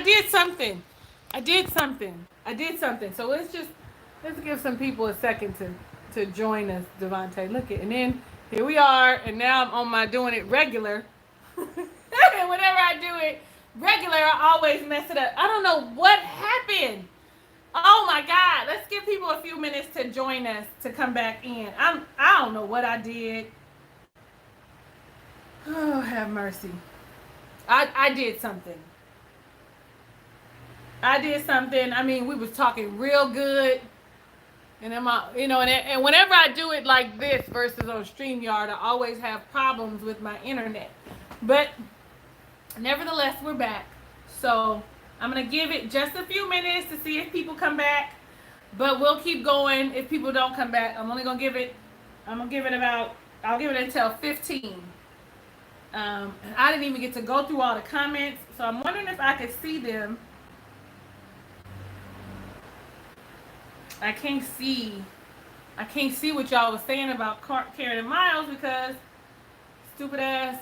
did something. I did something. I did something. So let's give some people a second to join us, Devontae. Look at, and then here we are, and now I'm on my doing it regular. And whenever I do it regular, I always mess it up. I don't know what happened. Oh my God! Let's give people a few minutes to join us to come back in. I don't know what I did. Oh, have mercy. I did something. I did something. I mean, we was talking real good, and and whenever I do it like this versus on StreamYard, I always have problems with my internet. But nevertheless, we're back. So I'm gonna give it just a few minutes to see if people come back. But we'll keep going if people don't come back. I'll give it until 15. And I didn't even get to go through all the comments, so I'm wondering if I could see them. I can't see what y'all was saying about Karen and Miles because stupid ass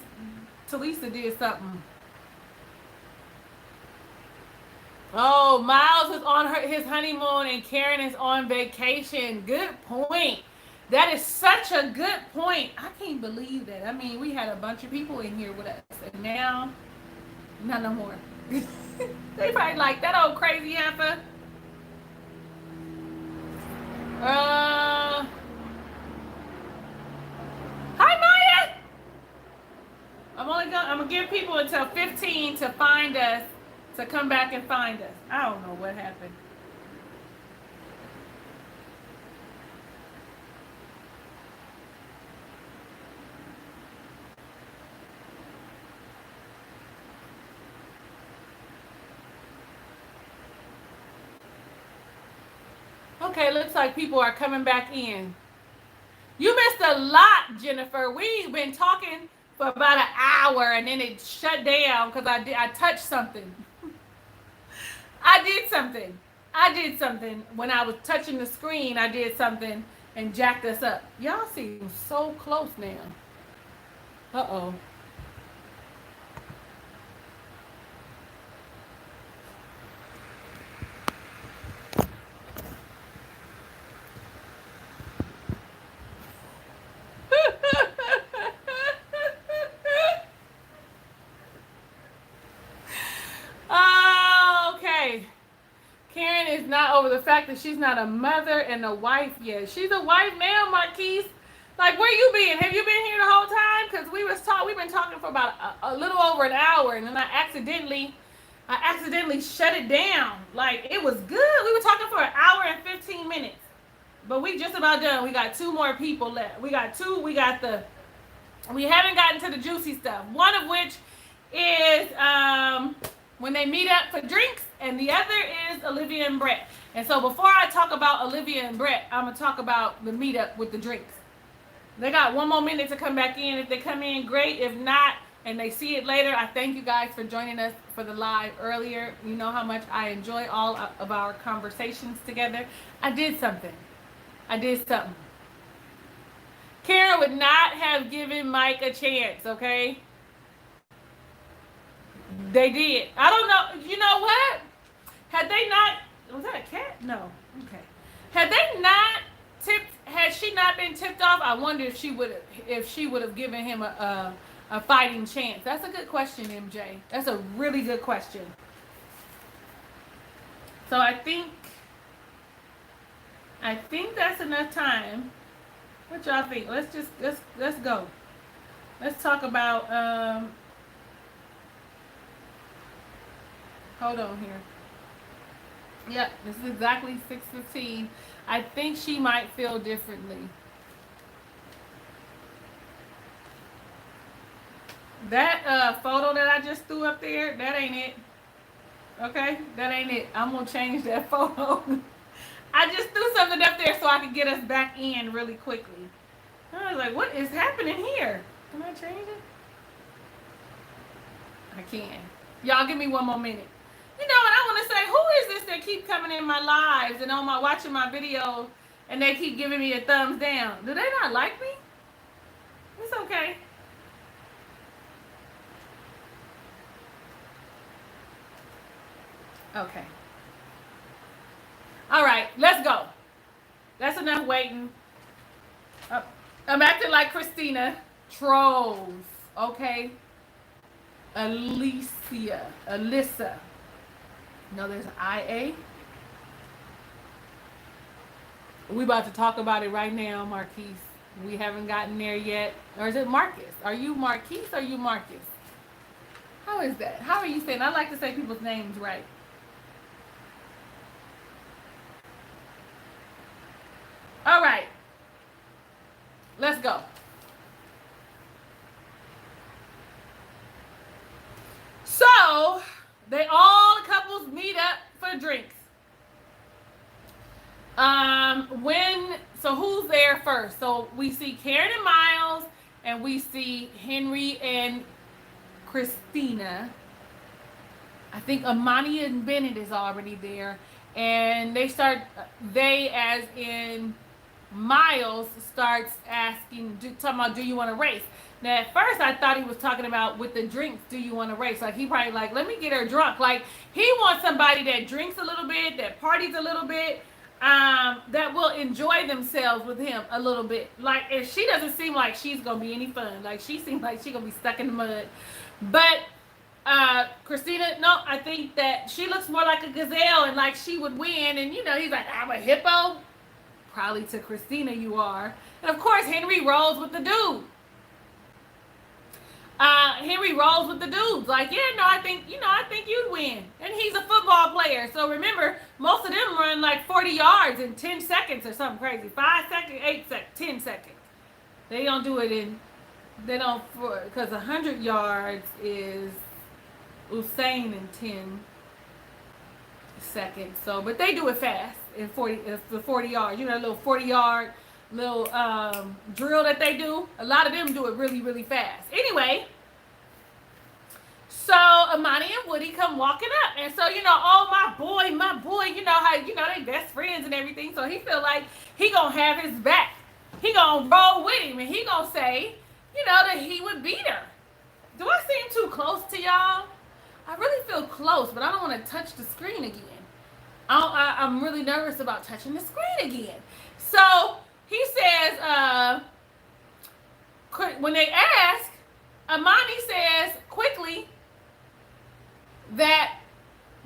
Talisa did something. Oh, Miles is on his honeymoon and Karen is on vacation. Good point. That is such a good point. I can't believe that. I mean, we had a bunch of people in here with us, and now, not no more. They probably like that old crazy heifer. Hi, Maya. I'm gonna give people until 15 to find us, to come back and find us. I don't know what happened. Okay, looks like people are coming back in. You missed a lot, Jennifer. We've been talking for about an hour and then it shut down because I touched something. I did something. When I was touching the screen, I did something and jacked us up. Y'all seem so close now. Uh-oh. Not over the fact that she's not a mother and a wife yet. She's a wife now, Marquise. Like, where you been? Have you been here the whole time? Because we've been talking for about a little over an hour, and then I accidentally shut it down. Like, it was good. We were talking for an hour and 15 minutes. But we just about done. We got 2 more people left. We haven't gotten to the juicy stuff. One of which is when they meet up for drinks, and the other is Olivia and Brett. And so before I talk about Olivia and Brett, I'm going to talk about the meetup with the drinks. They got 1 more minute to come back in. If they come in, great. If not, and they see it later, I thank you guys for joining us for the live earlier. You know how much I enjoy all of our conversations together. I did something. Karen would not have given Mike a chance, okay? They did. I don't know. You know what? Had they not... Was that a cat? No. Okay. Had she not been tipped off, I wonder if she would have given him a fighting chance. That's a good question, MJ. That's a really good question. So I think that's enough time. What y'all think? Let's go. Let's talk about hold on here. Yep, this is exactly 6:15. I think she might feel differently. That photo that I just threw up there, that ain't it. Okay? That ain't it. I'm going to change that photo. I just threw something up there so I could get us back in really quickly. I was like, what is happening here? Can I change it? I can. Y'all give me 1 more minute. You know, and I want to say, who is this that keep coming in my lives and watching my videos and they keep giving me a thumbs down? Do they not like me? It's okay. Okay. All right, let's go. That's enough waiting. I'm acting like Christina. Trolls. Okay. Alyssa. No, there's an IA. We about to talk about it right now, Marquise. We haven't gotten there yet. Or is it Marcus? Are you Marquise or are you Marcus? How is that? How are you saying? I like to say people's names right. All right. Let's go. So, all the couples meet up for drinks. So who's there first? So we see Karen and Miles, and we see Henry and Christina. I think Amani and Bennett is already there. And they as in Miles starts asking, talking about, do you want to race? Now, at first, I thought he was talking about with the drinks, do you want to race? Like, he probably like, let me get her drunk. Like, he wants somebody that drinks a little bit, that parties a little bit, that will enjoy themselves with him a little bit. Like, if she doesn't seem like she's going to be any fun. Like, she seems like she's going to be stuck in the mud. But Christina, no, I think that she looks more like a gazelle and like she would win. And, he's like, I'm a hippo. Probably to Christina you are. And, of course, Henry rolls with the dude. Henry rolls with the dudes. Like, yeah, no, I think you'd win. And he's a football player. So remember, most of them run like 40 yards in 10 seconds or something crazy. 5 seconds, 8 seconds, 10 seconds. They don't do it because 100 yards is Usain in 10 seconds. So, but they do it fast in 40 yards. A little 40-yard little drill that they do. A lot of them do it really, really fast. Anyway, so Amani and Woody come walking up, and so oh my boy, how they best friends and everything. So he feel like he gonna have his back. He gonna roll with him, and he gonna say, that he would beat her. Do I seem too close to y'all? I really feel close, but I don't want to touch the screen again. I'm really nervous about touching the screen again. So he says, when they ask, Amani says quickly that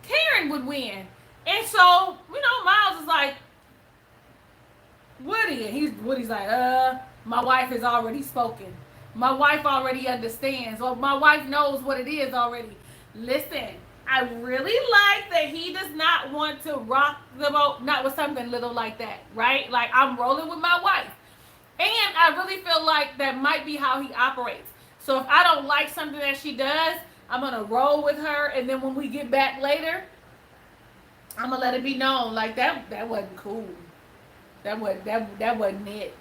Karen would win. And so, Miles is like, Woody. And Woody's like, my wife has already spoken. My wife already understands. Or my wife knows what it is already. Listen, I really like that he does not want to rock the boat, not with something little like that, right? Like, I'm rolling with my wife. And I really feel like that might be how he operates. So if I don't like something that she does, I'm going to roll with her. And then when we get back later, I'm going to let it be known. Like, that wasn't cool. That wasn't it.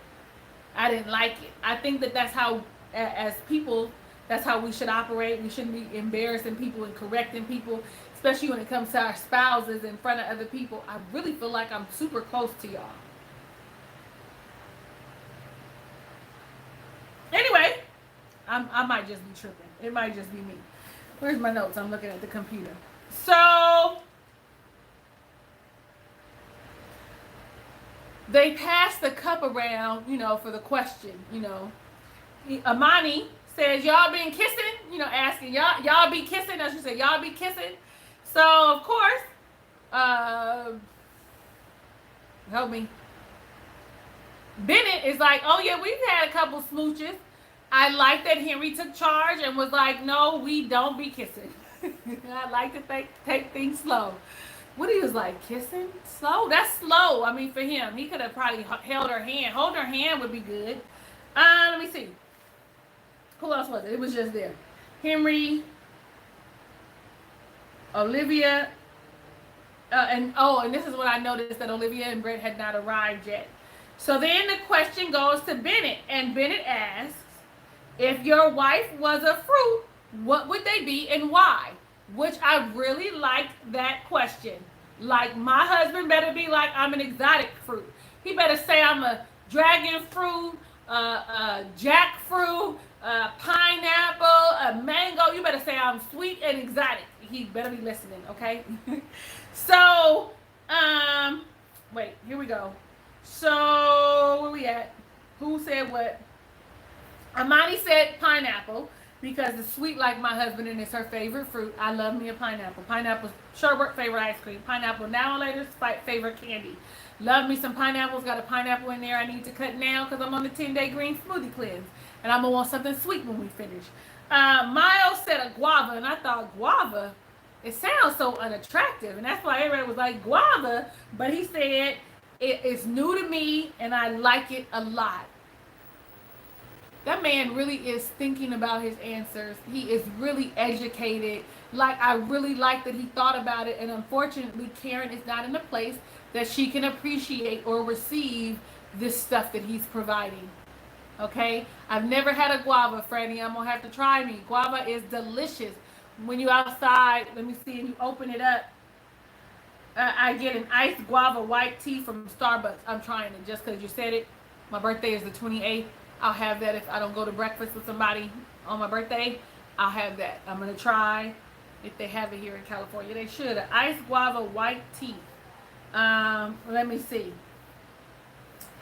I didn't like it. I think that's how, as people, that's how we should operate. We shouldn't be embarrassing people and correcting people, especially when it comes to our spouses in front of other people. I really feel like I'm super close to y'all. Anyway, I might just be tripping. It might just be me. Where's my notes? I'm looking at the computer. So they pass the cup around, for the question, Amani says, y'all been kissing? Asking, y'all be kissing? As she said, y'all be kissing? So, of course, help me. Bennett is like, oh yeah, we've had a couple smooches. I like that Henry took charge and was like, no, we don't be kissing. I like to take things slow. Woody was like, kissing? Slow? That's slow. I mean, for him. He could have probably held her hand. Hold her hand would be good. Let me see. Who else was it? It was just there. Henry, Olivia, and this is when I noticed that Olivia and Brett had not arrived yet. So then the question goes to Bennett, and Bennett asks, if your wife was a fruit, what would they be and why? Which I really like that question. Like, my husband better be like, I'm an exotic fruit. He better say I'm a dragon fruit, a jackfruit, a pineapple, a mango. You better say I'm sweet and exotic. he better be listening, okay? So, wait, here we go. So, where we at? Who said what? Amani said pineapple because it's sweet like my husband and it's her favorite fruit. I love me a pineapple. Pineapple, sherbet, favorite ice cream. Pineapple, now and later, favorite candy. Love me some pineapples. Got a pineapple in there I need to cut now because I'm on the 10-day green smoothie cleanse. And I'm going to want something sweet when we finish. Miles said a guava, and I thought guava, it sounds so unattractive. And that's why everybody was like guava. But he said it is new to me, and I like it a lot. That man really is thinking about his answers. He is really educated. Like, I really like that he thought about it. And unfortunately, Karen is not in a place that she can appreciate or receive this stuff that he's providing. Okay? I've never had a guava, Franny. I'm going to have to try me. Guava is delicious. When you're outside, let me see, and you open it up, I get an iced guava white tea from Starbucks. I'm trying it just because you said it. My birthday is the 28th. I'll have that if I don't go to breakfast with somebody on my birthday. I'll have that. I'm going to try if they have it here in California. They should. An iced guava white tea. Let me see.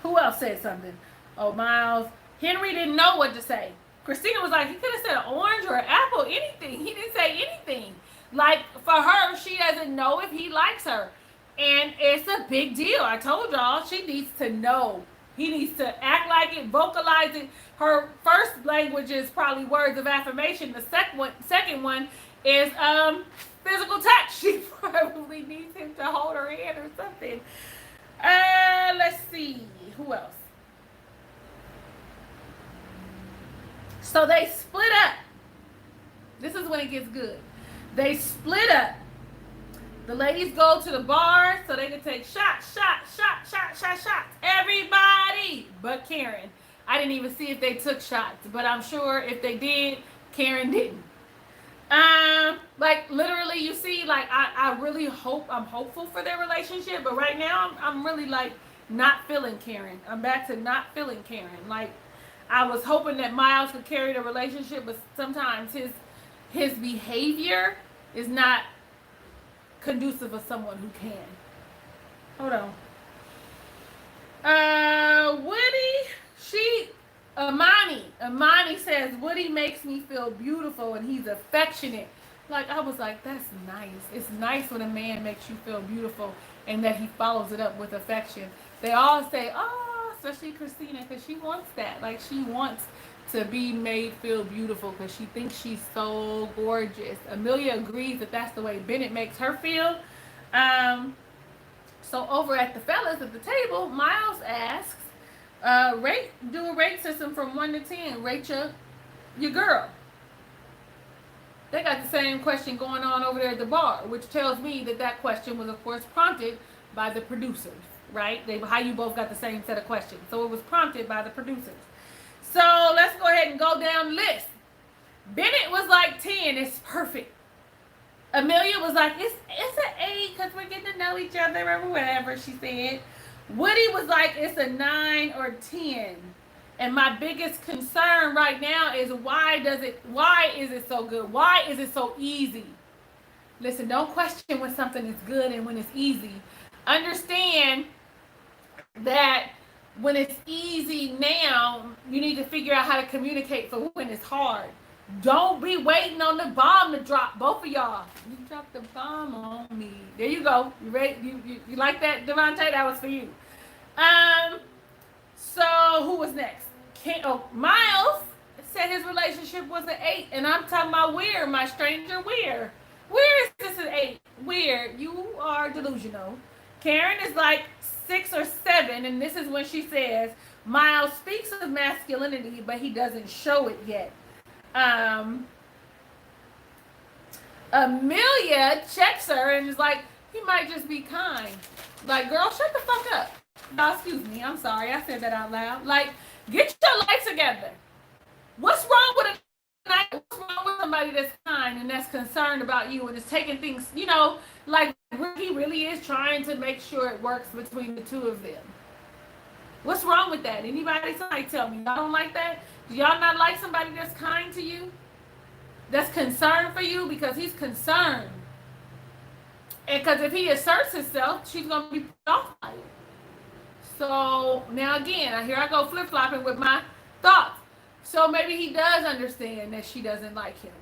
Who else said something? Oh, Miles. Henry didn't know what to say. Christina was like, he could have said an orange or an apple, anything. He didn't say anything. Like, for her, she doesn't know if he likes her. And it's a big deal. I told y'all, she needs to know. He needs to act like it, vocalize it. Her first language is probably words of affirmation. The second one is physical touch. She probably needs him to hold her hand or something. Let's see. Who else? So they split up. This is when it gets good. They split up. The ladies go to the bar so they can take shots. Everybody but Karen. I didn't even see if they took shots, but I'm sure if they did, Karen didn't. Like literally, you see, like I really hope, I'm hopeful for their relationship, but right now I'm really like not feeling Karen. I'm back to not feeling Karen. Like I was hoping that Miles could carry the relationship, but sometimes his behavior is not conducive of someone who can. Hold on. Woody, Amani says, Woody makes me feel beautiful and he's affectionate. Like, I was like, that's nice. It's nice when a man makes you feel beautiful and that he follows it up with affection. They all say, oh, especially Christina, because she wants that. Like, she wants to be made feel beautiful because she thinks she's so gorgeous. Amelia agrees that that's the way Bennett makes her feel. So over at the fellas at the table, Miles asks, do a rate system from 1 to 10. Rate your girl. They got the same question going on over there at the bar, which tells me that question was, of course, prompted by the producers, right? How you both got the same set of questions. So it was prompted by the producers. So let's go ahead and go down the list. Bennett was like 10. It's perfect. Amelia was like, it's an 8 because we're getting to know each other or whatever she said. Woody was like, it's a 9 or 10. And my biggest concern right now is why is it so good? Why is it so easy? Listen, don't question when something is good and when it's easy. Understand that when it's easy now, you need to figure out how to communicate for when it's hard. Don't be waiting on the bomb to drop. Both of y'all. You dropped the bomb on me. There you go. You ready? You like that, Devontae? That was for you. So who was next? Miles said his relationship was an 8, and I'm talking about Weir, my stranger Weir. Where is this an 8? Weir, you are delusional. Karen is like 6 or 7, and this is when she says, Miles speaks of masculinity, but he doesn't show it yet. Amelia checks her and is like, he might just be kind. Like, girl, shut the fuck up. No, excuse me. I'm sorry. I said that out loud. Like, get your life together. What's wrong with what's wrong with somebody that's kind and that's concerned about you and is taking things, like he really is trying to make sure it works between the two of them. What's wrong with that? Somebody tell me. Y'all don't like that? Do y'all not like somebody that's kind to you? that's concerned for you, because he's concerned. And because if he asserts himself, she's going to be put off by it. So now again, here I go flip-flopping with my thoughts. So maybe he does understand that she doesn't like him.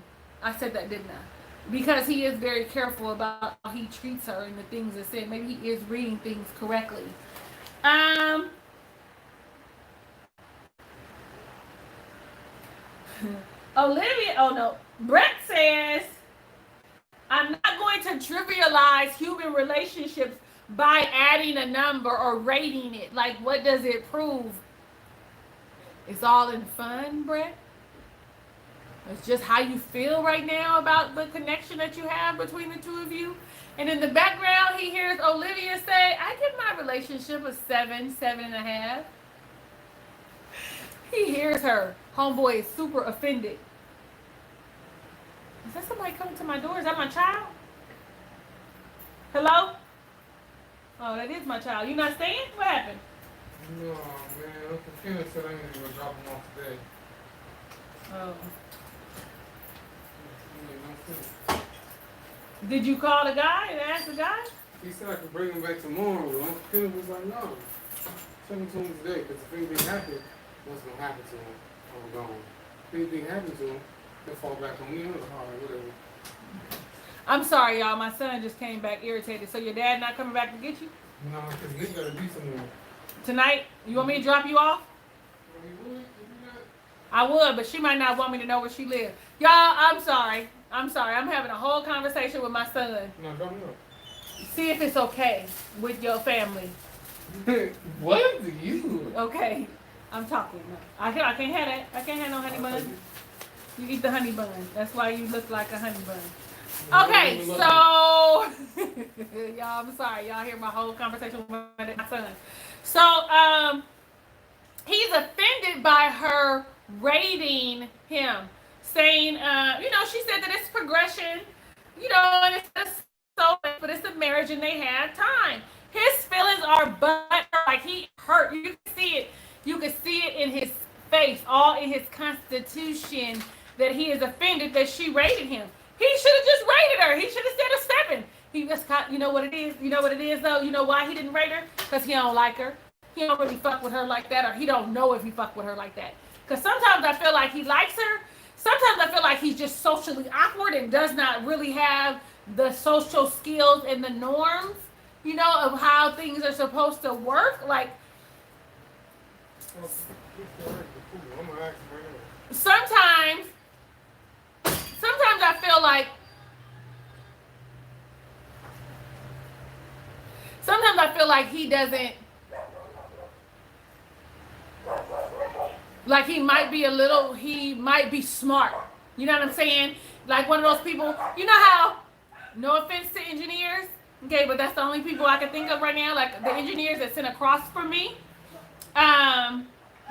I said that, didn't I? Because he is very careful about how he treats her and the things that said. Maybe he is reading things correctly. Olivia, oh no, Brett says, I'm not going to trivialize human relationships by adding a number or rating it. Like, what does it prove? It's all in fun, Brett. It's just how you feel right now about the connection that you have between the two of you. And in the background, he hears Olivia say, I give my relationship a 7, 7.5. He hears her. Homeboy is super offended. Is that somebody coming to my door? Is that my child? Hello? Oh, that is my child. You not staying? What happened? No, man. Uncle Kenneth said I need to go drop him off today. Oh. Did you call the guy and ask the guy? He said I could bring him back tomorrow. Uncle Kenneth was like, no. Send him to him today, because if anything happens, what's going to happen to him? I'm gone. If anything happens to him, he'll fall back on me or whatever. I'm sorry, y'all. My son just came back irritated. So your dad not coming back to get you? No, because Nick got to be somewhere. Tonight? You want me to drop you off? Well, you would? I would, but she might not want me to know where she lives. Y'all, I'm sorry. I'm having a whole conversation with my son. No, don't know. See if it's okay with your family. What do you? Okay. I'm talking. I can't have that. I can't have no honey bun. You eat the honey bun. That's why you look like a honey bun. Okay, so y'all, I'm sorry. Y'all hear my whole conversation with my son. So, he's offended by her rating him, saying, she said that it's progression, and it's so, but it's a marriage and they have time. His feelings are butt, like he hurt. You can see it. You can see it in his face, all in his constitution, that he is offended that she rated him. He should have just rated her. He should have said a 7. He just got, you know what it is? You know what it is, though? You know why he didn't rate her? Because he don't like her. He don't really fuck with her like that, or he don't know if he fuck with her like that. Because sometimes I feel like he likes her. Sometimes I feel like he's just socially awkward and does not really have the social skills and the norms, of how things are supposed to work. Like, sometimes I feel like he doesn't, like he might be smart. You know what I'm saying? Like one of those people, how, no offense to engineers, okay, but that's the only people I can think of right now, like the engineers that sit across from me.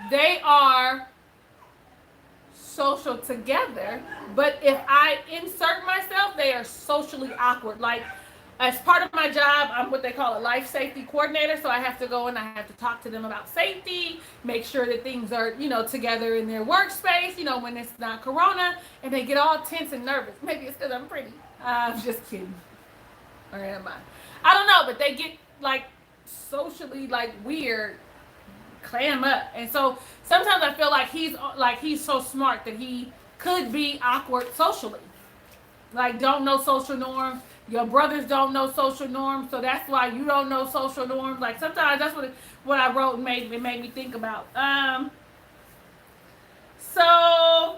They are social together, but if I insert myself, they are socially awkward. Like, as part of my job, I'm what they call a life safety coordinator, so I have to go and I have to talk to them about safety, make sure that things are, together in their workspace, when it's not corona, and they get all tense and nervous. Maybe it's because I'm pretty. I'm just kidding. Or am I? I don't know, but they get, like, socially, like, weird, clam up. And so sometimes I feel like he's so smart that he could be awkward socially. Like, don't know social norms. Your brothers don't know social norms, so that's why you don't know social norms. Like, sometimes that's what I wrote and made me think about. So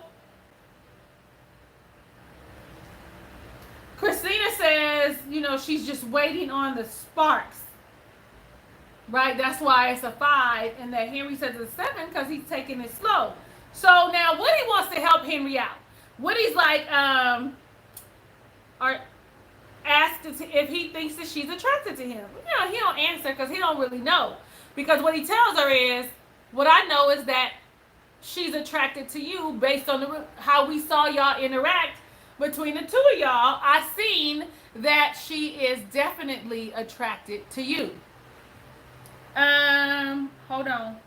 Christina says, she's just waiting on the sparks. Right? That's why it's a 5, and that Henry says it's a 7 because he's taking it slow. So now Woody wants to help Henry out. Woody's like, asked if he thinks that she's attracted to him. He don't answer because he don't really know. Because what he tells her is, what I know is that she's attracted to you based on how we saw y'all interact between the two of y'all. I seen that she is definitely attracted to you. Hold on.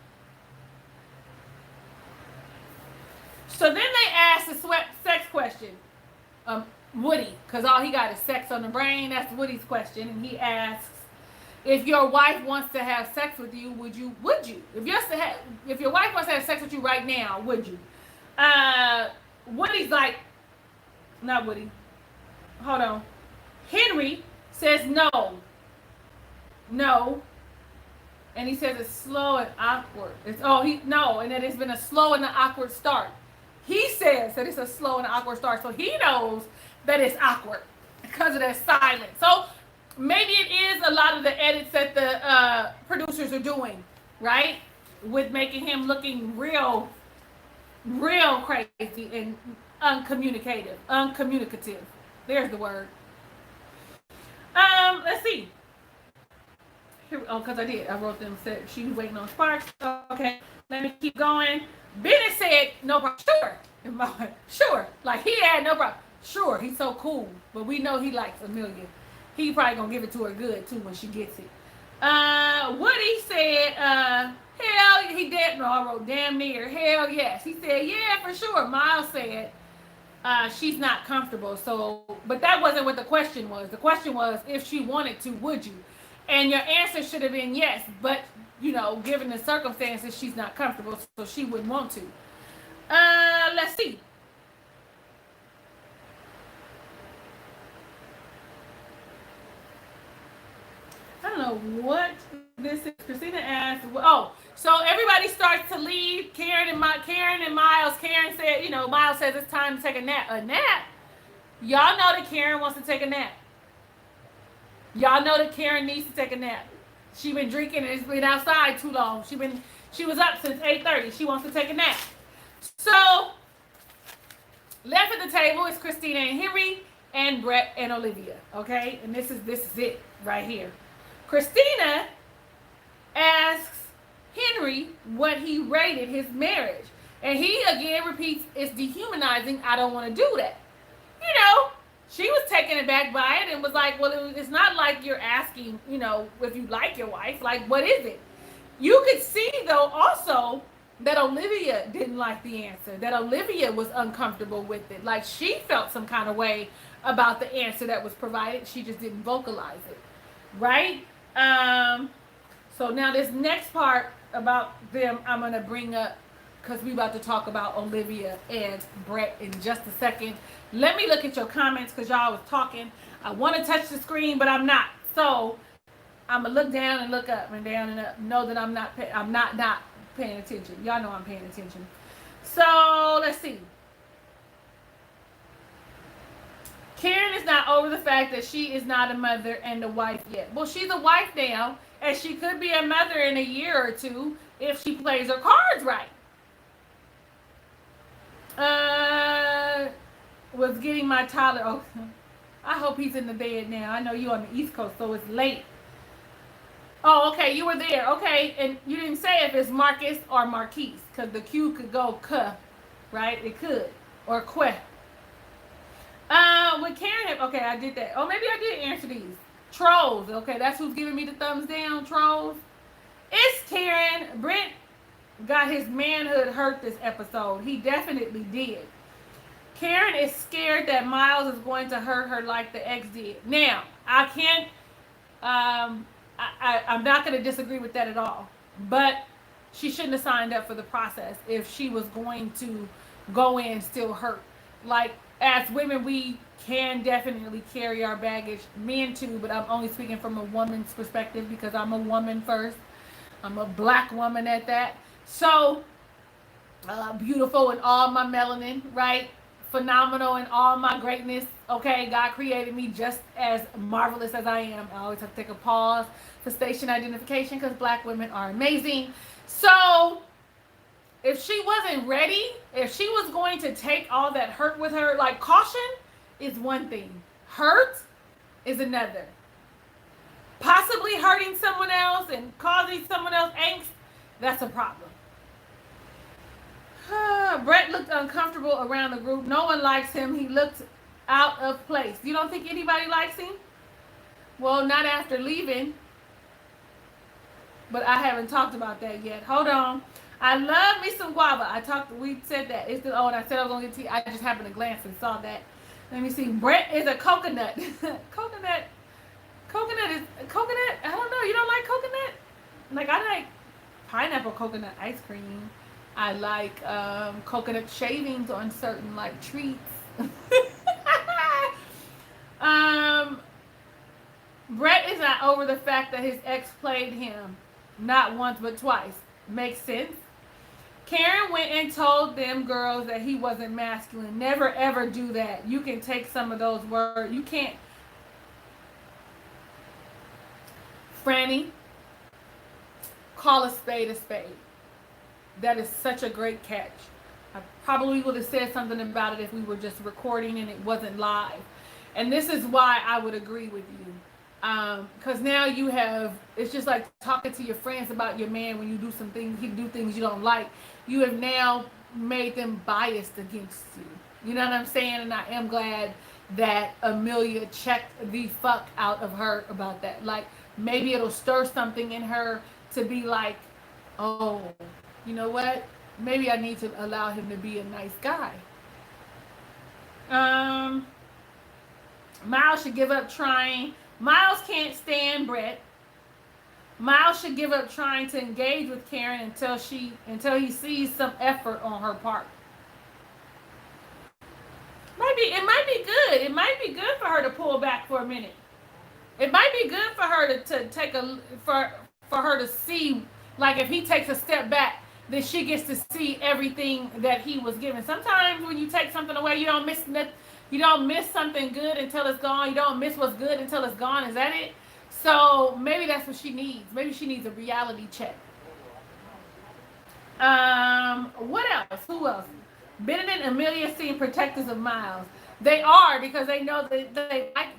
So then they asked the sex question. Woody, because all he got is sex on the brain. That's Woody's question, and he asks, if your wife wants to have sex with you, would you? If your wife wants to have sex with you right now, would you? Woody's like, not Woody. Hold on. Henry says no. No. And he says it's slow and awkward. And that it's been a slow and an awkward start. He says that it's a slow and awkward start, so he knows that it's awkward because of that silence. So maybe it is a lot of the edits that the producers are doing, right? With making him looking real crazy and uncommunicative. There's the word. Let's see. Here, because I wrote them, said she was waiting on Sparks. Okay, let me keep going. Bennett said, no problem. Sure. Sure. Like, he had no problem. Sure, he's so cool. But we know he likes Amelia. He probably gonna give it to her good, too, when she gets it. Woody said, hell, he did. No, I wrote damn near. Hell yes. He said, yeah, for sure. Miles said, she's not comfortable. So, but that wasn't what the question was. The question was, if she wanted to, would you? And your answer should have been yes, but, given the circumstances, she's not comfortable, so she wouldn't want to. Let's see. I don't know what this is. Christina asked, so everybody starts to leave. Karen and Miles. Karen said, Miles says it's time to take a nap. A nap? Y'all know that Karen wants to take a nap. Y'all know that Karen needs to take a nap. She been drinking and it's been outside too long. She was up since 8:30. She wants to take a nap. So left at the table is Christina and Henry and Brett and Olivia. Okay, and this is it right here. Christina asks Henry what he rated his marriage, and he again repeats, "It's dehumanizing. I don't want to do that." She was taken aback by it and was like, well, it's not like you're asking, if you like your wife. Like, what is it? You could see, though, also that Olivia didn't like the answer, that Olivia was uncomfortable with it. Like, she felt some kind of way about the answer that was provided. She just didn't vocalize it, right? So now this next part about them, I'm going to bring up, because we're about to talk about Olivia and Brett in just a second. Let me look at your comments, because y'all was talking. I want to touch the screen, but I'm not. So I'm going to look down and look up and down and up. Know that I'm not paying attention. Y'all know I'm paying attention. So let's see. Karen is not over the fact that she is not a mother and a wife yet. Well, she's a wife now, and she could be a mother in a year or two if she plays her cards right. Was getting my toddler. Oh, I hope he's in the bed now. I know you on the East Coast, so it's late. Oh, okay, you were there. Okay, and you didn't say if it's Marcus or Marquise, because the Q could go "k," right? It could, or "que." With Karen, okay, I did that. Oh, maybe I did answer these. Trolls, okay, that's who's giving me the thumbs down. Trolls. It's Karen. Brent got his manhood hurt this episode. He definitely did. Karen is scared that Miles is going to hurt her like the ex did. Now, I can't, I'm not going to disagree with that at all. But she shouldn't have signed up for the process if she was going to go in still hurt. Like, as women, we can definitely carry our baggage. Men too, but I'm only speaking from a woman's perspective because I'm a woman first. I'm a black woman at that. So, beautiful in all my melanin, right? Phenomenal in all my greatness. Okay, God created me just as marvelous as I am. I always have to take a pause for station identification because black women are amazing. So, if she wasn't ready, if she was going to take all that hurt with her, like, caution is one thing. Hurt is another. Possibly hurting someone else and causing someone else angst, that's a problem. Brett looked uncomfortable around the group. No one likes him. He looked out of place. You don't think anybody likes him? Well, not after leaving. But I haven't talked about that yet. Hold on. I love me some guava. We said that. And I said I was going to get tea. I just happened to glance and saw that. Let me see. Brett is a coconut. Coconut is coconut. I don't know. You don't like coconut? Like I like pineapple coconut ice cream. I like coconut shavings on certain like treats. Brett is not over the fact that his ex played him not once but twice. Makes sense. Karen went and told them girls that he wasn't masculine. Never ever do that. You can take some of those words. You can't. Franny, call a spade a spade. That is such a great catch. I probably would have said something about it if we were just recording and it wasn't live. And this is why I would agree with you. Because now you have, it's just like talking to your friends about your man when you do some things, he do things you don't like. You have now made them biased against you. You know what I'm saying? And I am glad that Amelia checked the fuck out of her about that. Like, maybe it'll stir something in her to be like, oh, you know what? Maybe I need to allow him to be a nice guy. Miles should give up trying. Miles can't stand Brett. Miles should give up trying to engage with Karen until he sees some effort on her part. It might be good. It might be good for her to pull back for a minute. It might be good for her to take for her to see, like, if he takes a step back, then she gets to see everything that he was given. Sometimes when you take something away, you don't miss nothing. You don't miss something good until it's gone. You don't miss what's good until it's gone. Is that it? So maybe that's what she needs. Maybe she needs a reality check. What else? Who else? Bennett and Amelia seem protectors of Miles. They are, because they know that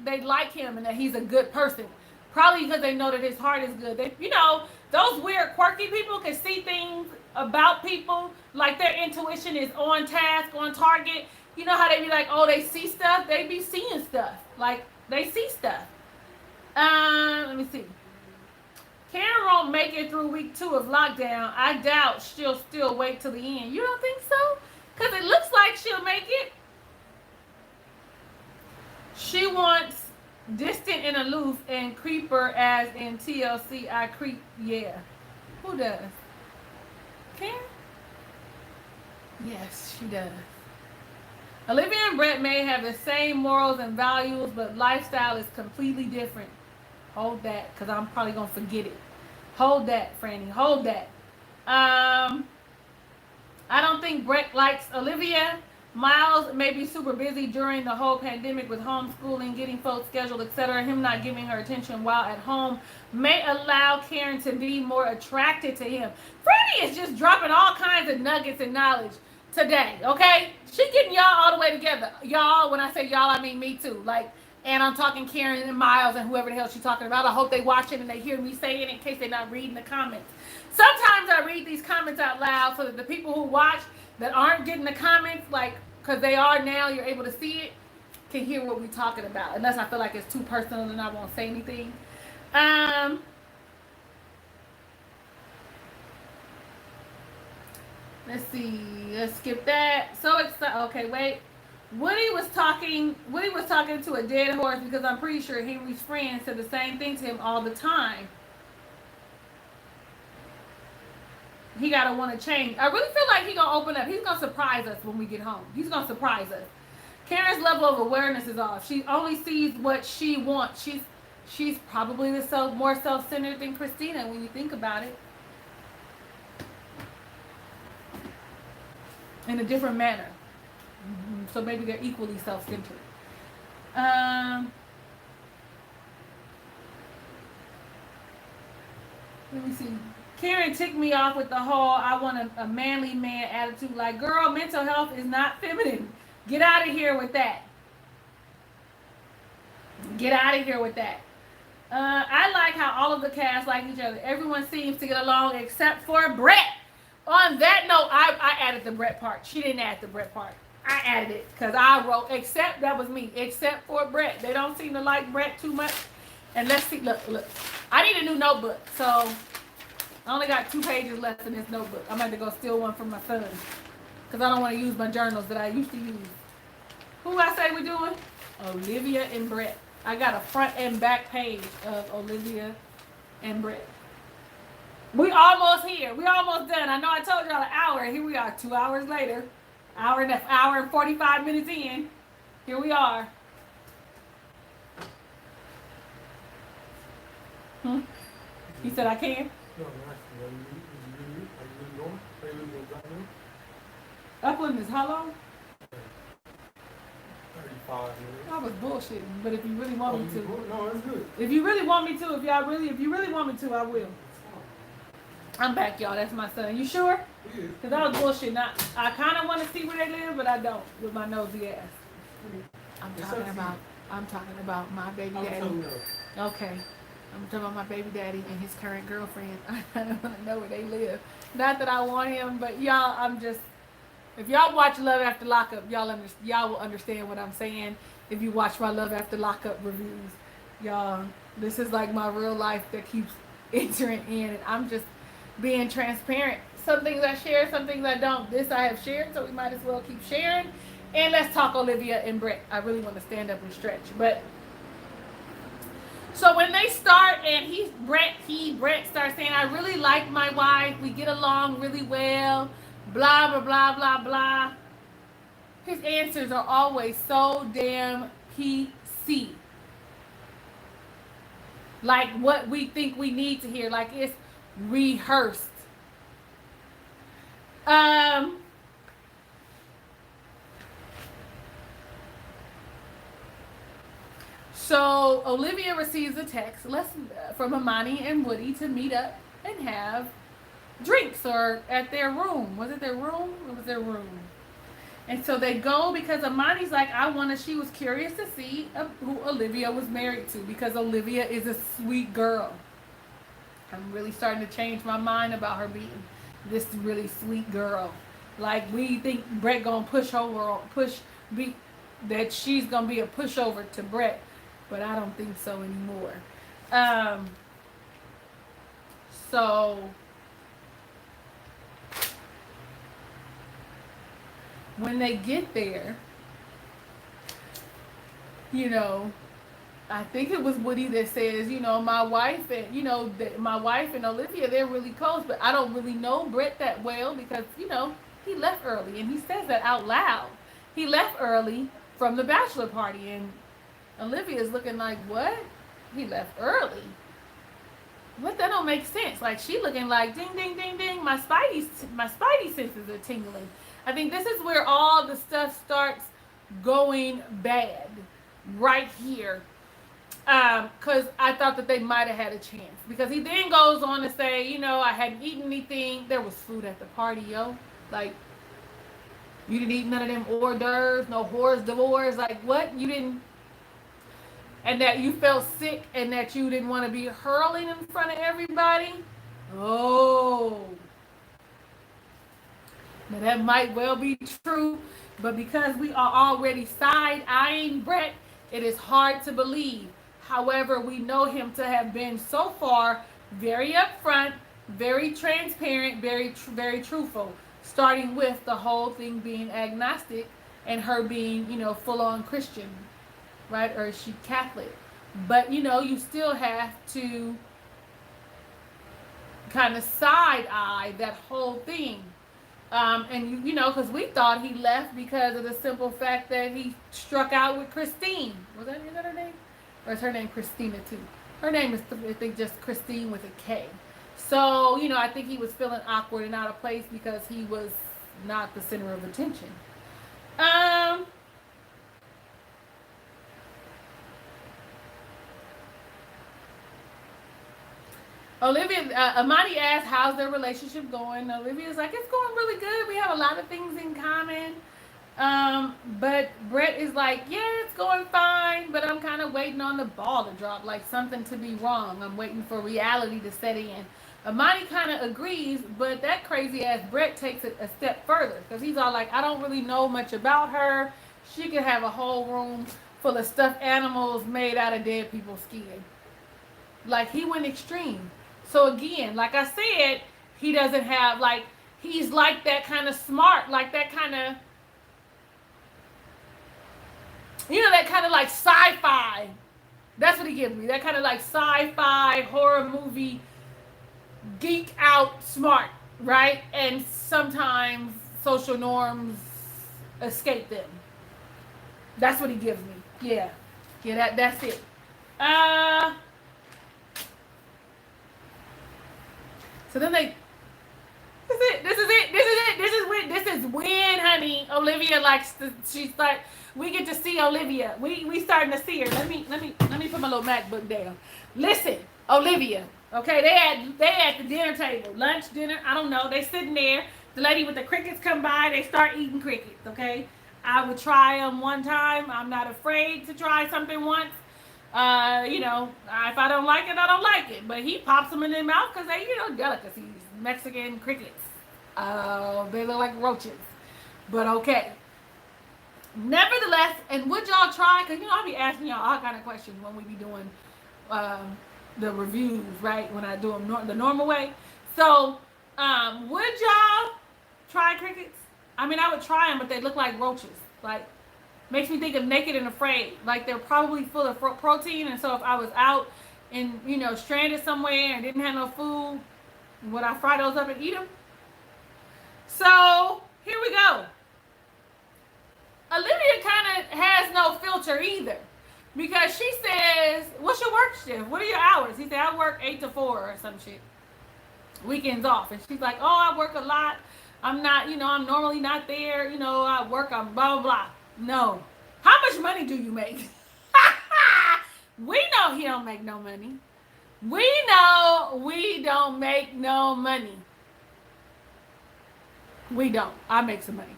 they like him and that he's a good person. Probably because they know that his heart is good. They, you know, those weird, quirky people can see things about people, like their intuition is on task, on target. You know how they be like, oh, they see stuff? They be seeing stuff. Like, they see stuff. Let me see. Karen won't make it through week 2 of lockdown. I doubt she'll still wait till the end. You don't think so? Because it looks like she'll make it. She wants distant and aloof and creeper as in TLC. I creep. Yeah. Who does? Karen? Yes, she does. Olivia and Brett may have the same morals and values, but lifestyle is completely different. Hold that, because I'm probably going to forget it. Hold that, Franny. Hold that. I don't think Brett likes Olivia. Miles may be super busy during the whole pandemic with homeschooling, getting folks scheduled, etc. Him not giving her attention while at home may allow Karen to be more attracted to him. Franny is just dropping all kinds of nuggets and knowledge today, okay? She getting y'all all the way together. Y'all, when I say y'all, I mean me too. Like, and I'm talking Karen and Miles and whoever the hell she's talking about. I hope they watch it and they hear me say it in case they're not reading the comments. Sometimes I read these comments out loud so that the people who watch that aren't getting the comments, like, because they are now, you're able to see it, can hear what we're talking about. Unless I feel like it's too personal and I won't say anything. Let's see. Let's skip that. So excited. Okay, wait. Woody was talking to a dead horse because I'm pretty sure Henry's friends said the same thing to him all the time. He gotta want to change. I really feel like he's gonna open up. He's gonna surprise us when we get home. He's gonna surprise us. Karen's level of awareness is off. She only sees what she wants. She's probably more self-centered than Christina when you think about it. In a different manner. So maybe they're equally self-centered. Let me see. Karen ticked me off with the whole I want a manly man attitude. Like, girl, mental health is not feminine. Get out of here with that. Get out of here with that. I like how all of the cast like each other. Everyone seems to get along except for Brett. On that note, I added the Brett part. She didn't add the Brett part. I added it because I wrote, except, that was me, except for Brett. They don't seem to like Brett too much. And let's see, look. I need a new notebook, so I only got 2 pages left in this notebook. I'm going to go steal one from my son because I don't want to use my journals that I used to use. Who I say we're doing? Olivia and Brett. I got a front and back page of Olivia and Brett. We almost here. We almost done. I know I told y'all an hour. Here we are, 2 hours later. Hour and 45 minutes in. Here we are. He said I can? No, I'm asking. Are you really going? Are you really going? Upland is how long? 35 minutes. I was bullshitting, but if you really want me to. No, it's good. If you really want me to, if you really want me to, I will. I'm back, y'all. That's my son. You sure? Yeah. Because I was bullshitting. I kind of want to see where they live, but I don't with my nosy ass. I'm talking about my baby daddy. Okay. I'm talking about my baby daddy and his current girlfriend. I don't want to know where they live. Not that I want him, but y'all, if y'all watch Love After Lockup, y'all will understand what I'm saying. If you watch my Love After Lockup reviews, y'all, this is like my real life that keeps entering in, and I'm just being transparent. Some things I share, some things I don't. This I have shared, so we might as well keep sharing. And let's talk Olivia and Brett. I really want to stand up and stretch, but so when they start and Brett starts saying, I really like my wife, we get along really well, blah, blah, blah, blah, blah. His answers are always so damn PC. Like what we think we need to hear, like it's rehearsed. So Olivia receives a text from Amani and Woody to meet up and have drinks or at their room. Was it their room? It was their room. And so they go because Amani's like, she was curious to see who Olivia was married to because Olivia is a sweet girl. I'm really starting to change my mind about her being this really sweet girl. Like we think Brett gonna that she's gonna be a pushover to Brett. But I don't think so anymore. So when they get there, I think it was Woody that says, my wife and Olivia, they're really close, but I don't really know Brett that well because, he left early, and he says that out loud. He left early from the bachelor party, and Olivia is looking like, what? He left early. What? That don't make sense. Like she looking like ding, ding, ding, ding. My spidey senses are tingling. I think this is where all the stuff starts going bad, right here. Because I thought that they might have had a chance. Because he then goes on to say, I hadn't eaten anything. There was food at the party, yo. Like, you didn't eat none of them hors d'oeuvres, no hors d'oeuvres. Like, what? You didn't. And that you felt sick and that you didn't want to be hurling in front of everybody. Oh. Now that might well be true, but because we are already side-eyeing Brett, it is hard to believe. However, we know him to have been so far very upfront, very transparent, very truthful, starting with the whole thing being agnostic and her being, full-on Christian. Right? Or is she Catholic? But, you still have to kind of side-eye that whole thing. And, because we thought he left because of the simple fact that he struck out with Christine. Is that her name? Or is her name Christina, too? Her name is, I think, just Christine with a K. So, I think he was feeling awkward and out of place because he was not the center of attention. Amani asked, how's their relationship going? Olivia's like, it's going really good. We have a lot of things in common. But Brett is like, yeah, it's going fine, but I'm kind of waiting on the ball to drop, like something to be wrong. I'm waiting for reality to set in. Amani kind of agrees, but that crazy ass Brett takes it a step further because he's all like, I don't really know much about her. She could have a whole room full of stuffed animals made out of dead people's skin. Like, he went extreme. So again, like I said, he doesn't have, like, he's like that kind of smart, like that kind of, You know, that kind of like sci-fi. That's what he gives me. That kind of like sci-fi horror movie, geek out smart, right? And sometimes social norms escape them. That's what he gives me. Yeah. Yeah, that's it. So then they, this is when, honey, Olivia likes to, she's like, we get to see Olivia. We starting to see her. Let me put my little MacBook down. Listen, Olivia. Okay, they at the dinner table, lunch, dinner, I don't know. They sitting there. The lady with the crickets come by. They start eating crickets. Okay, I would try them one time. I'm not afraid to try something once. You know, if I don't like it, I don't like it. But he pops them in their mouth because they, you know, delicacies, Mexican crickets. They look like roaches. But okay. Nevertheless, and would y'all try? Because, you know, I'll be asking y'all all kind of questions when we be doing the reviews, right? When I do them the normal way. So, would y'all try crickets? I mean, I would try them, but they look like roaches. Like, makes me think of Naked and Afraid. Like, they're probably full of protein, and so if I was out and, you know, stranded somewhere and didn't have no food, would I fry those up and eat them? So, here we go. Olivia kind of has no filter either, because she says, what's your work shift? What are your hours? He said, I work 8 to 4 or some shit. Weekends off. And she's like, oh, I work a lot. I'm not, you know, I'm normally not there. You know, I work on blah, blah, blah. No. How much money do you make? We know he don't make no money. We know we don't make no money. We don't. I make some money.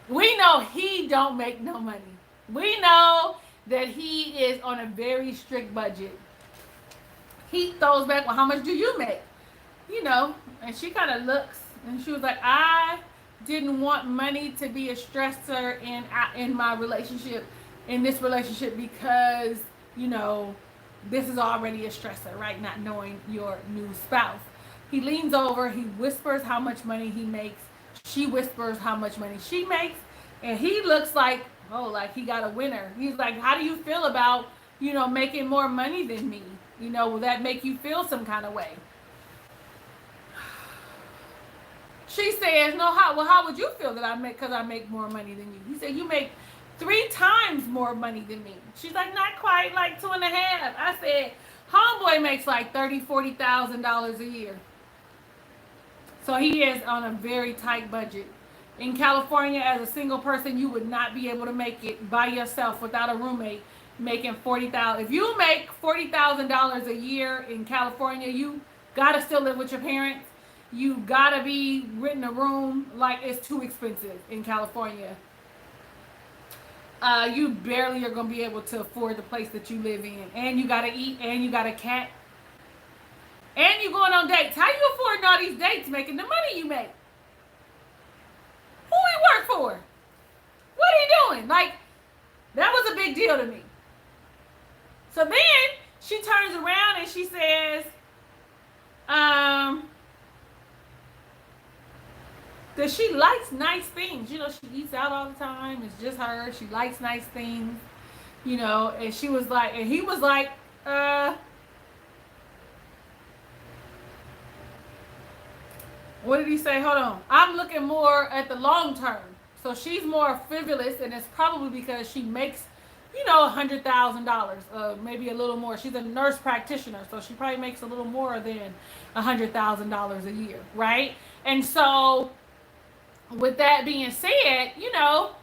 We know he don't make no money. We know that he is on a very strict budget. He throws back, well, how much do you make? You know, and she kind of looks, and she was like, I didn't want money to be a stressor in my relationship, in this relationship, because, you know, this is already a stressor, right? Not knowing your new spouse. He leans over, he whispers how much money he makes. She whispers how much money she makes, and he looks like, oh, like he got a winner. He's like, how do you feel about, you know, making more money than me? You know, will that make you feel some kind of way? She says, no, how would you feel that because I make more money than you? He said, you make 3 times more money than me. She's like, not quite, like 2.5. I said, homeboy makes like $30,000, $40,000 a year. So he is on a very tight budget. In California, as a single person, you would not be able to make it by yourself without a roommate making $40,000. If you make $40,000 a year in California, you gotta still live with your parents. You gotta be renting a room. Like, it's too expensive in California. You barely are gonna be able to afford the place that you live in, and you gotta eat, and you got a cat. And you going on dates. How you affording all these dates making the money you make? Who he work for? What he doing? Like, that was a big deal to me. So then she turns around and she says, that she likes nice things. You know, she eats out all the time. It's just her. She likes nice things. You know, and she was like, and he was like, what did he say? Hold on. I'm looking more at the long term. So she's more frivolous, and it's probably because she makes, you know, $100,000, maybe a little more. She's a nurse practitioner, so she probably makes a little more than $100,000 a year, right? And so, with that being said, you know,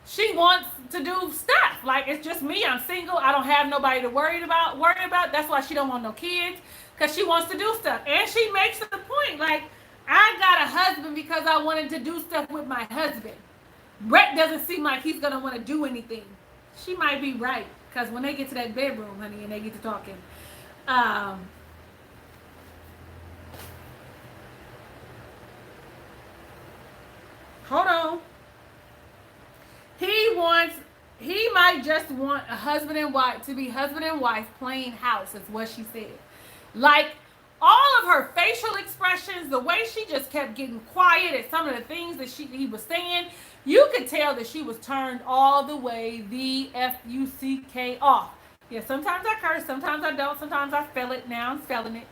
she wants to do stuff. Like, it's just me. I'm single. I don't have nobody to worry about. That's why she don't want no kids. Because she wants to do stuff. And she makes the point, like, I got a husband because I wanted to do stuff with my husband. Brett doesn't seem like he's going to want to do anything. She might be right. Because when they get to that bedroom, honey, and they get to talking. Hold on. He might just want a husband and wife, to be husband and wife playing house, is what she said. Like, all of her facial expressions, the way she just kept getting quiet at some of the things that he was saying, you could tell that she was turned all the way the F-U-C-K off. Yeah, sometimes I curse, sometimes I don't, sometimes I spell it. Now I'm spelling it.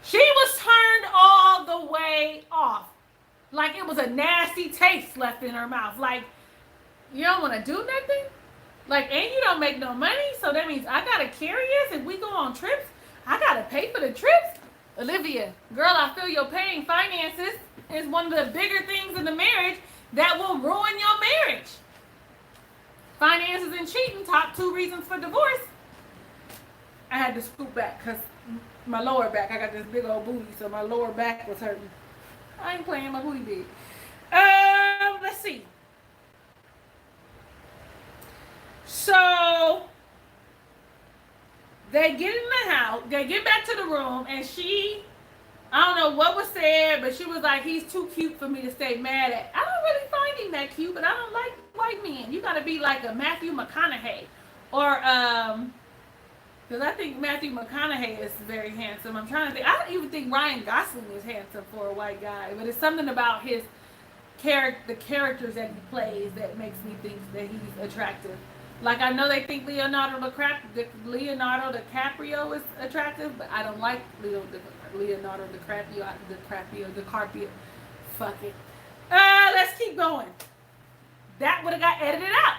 She was turned all the way off. Like it was a nasty taste left in her mouth. Like, you don't want to do nothing? Like, and you don't make no money, so that means I got to carry us if we go on trips? I got to pay for the trips? Olivia, girl, I feel you're paying. Finances is one of the bigger things in the marriage that will ruin your marriage. Finances and cheating, top 2 reasons for divorce. I had to scoot back because my lower back, I got this big old booty, so my lower back was hurting. I ain't playing, my booty big. Let's see. So they get in the house, they get back to the room, and I don't know what was said, but she was like, he's too cute for me to stay mad at. I don't really find him that cute, but I don't like white men. You gotta be like a Matthew McConaughey. Or, because I think Matthew McConaughey is very handsome. I'm trying to think. I don't even think Ryan Gosling is handsome for a white guy, but it's something about the characters that he plays that makes me think that he's attractive. Like, I know they think Leonardo DiCaprio is attractive, but I don't like Leonardo DiCaprio. Fuck it. Let's keep going. That would have got edited out.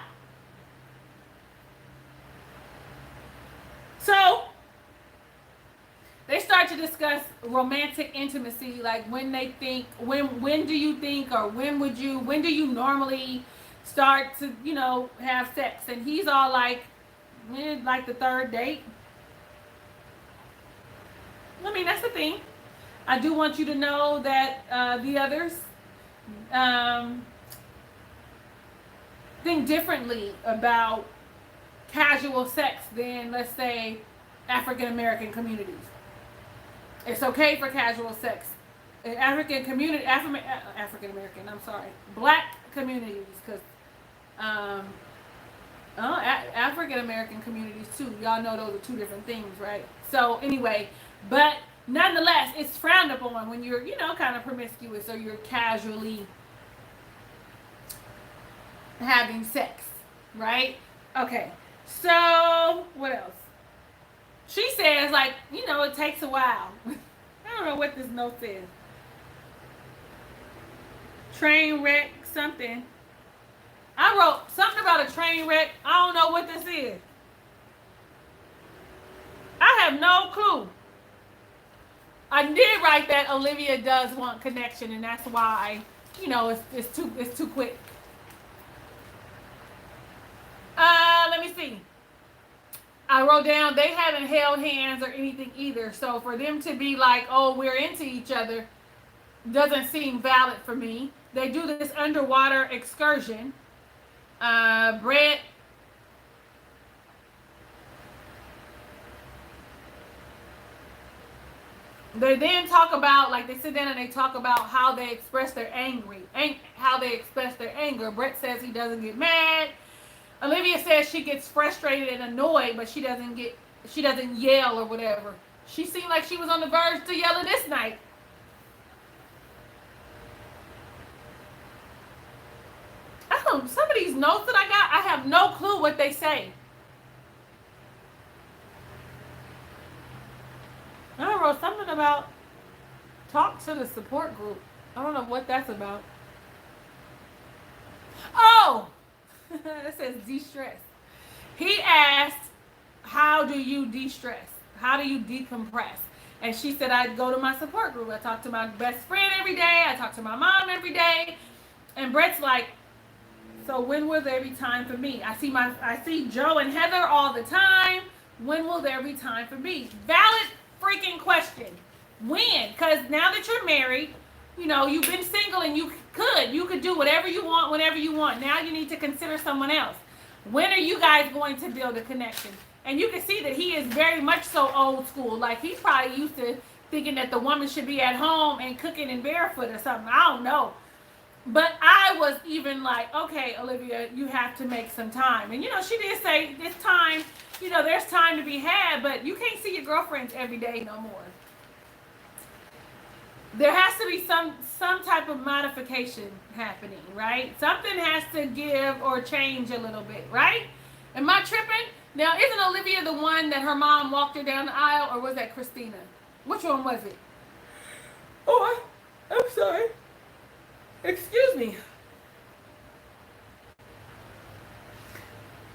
So they start to discuss romantic intimacy, like when do you think, or when do you normally start to, have sex? And he's all like the 3rd date. I mean, that's the thing. I do want you to know that the others think differently about casual sex than, let's say, African American communities. It's okay for casual sex. African American, Black communities, because African American communities too. Y'all know those are 2 different things, right? So anyway, but nonetheless, it's frowned upon when you're, kind of promiscuous, or you're casually having sex, right? Okay. So, what else? She says, like, it takes a while. I don't know what this note says. Train wreck, something. I wrote something about a train wreck. I don't know what this is. I have no clue. I did write that Olivia does want connection, and that's why, it's too quick. Let me see. I wrote down they haven't held hands or anything either. So for them to be like, oh, we're into each other, doesn't seem valid for me. They do this underwater excursion. Brett. They then talk about, like, they sit down and they talk about how they express their anger. Brett says he doesn't get mad. Olivia says she gets frustrated and annoyed, but she doesn't yell or whatever. She seemed like she was on the verge to yelling this night. Some of these notes that I got, I have no clue what they say. I wrote something about talk to the support group. I don't know what that's about. Oh! It says de-stress. He asked, how do you de-stress? How do you decompress? And she said, I go to my support group. I talk to my best friend every day. I talk to my mom every day. And Brett's like, so when will there be time for me? I see Joe and Heather all the time. When will there be time for me? Valid freaking question. When? Because now that you're married, you've been single and you could do whatever you want whenever you want. Now you need to consider someone else. When are you guys going to build a connection? And you can see that he is very much so old school. Like, he's probably used to thinking that the woman should be at home and cooking and barefoot or something. I don't know. But I was even like, okay, Olivia, you have to make some time. And, she did say this time, there's time to be had, but you can't see your girlfriends every day no more. there has to be some type of modification happening, right? Something has to give or change a little bit, right? Am I tripping? Now, isn't Olivia the one that her mom walked her down the aisle, or was that Christina? Which one was it? Oh, I'm sorry. Excuse me.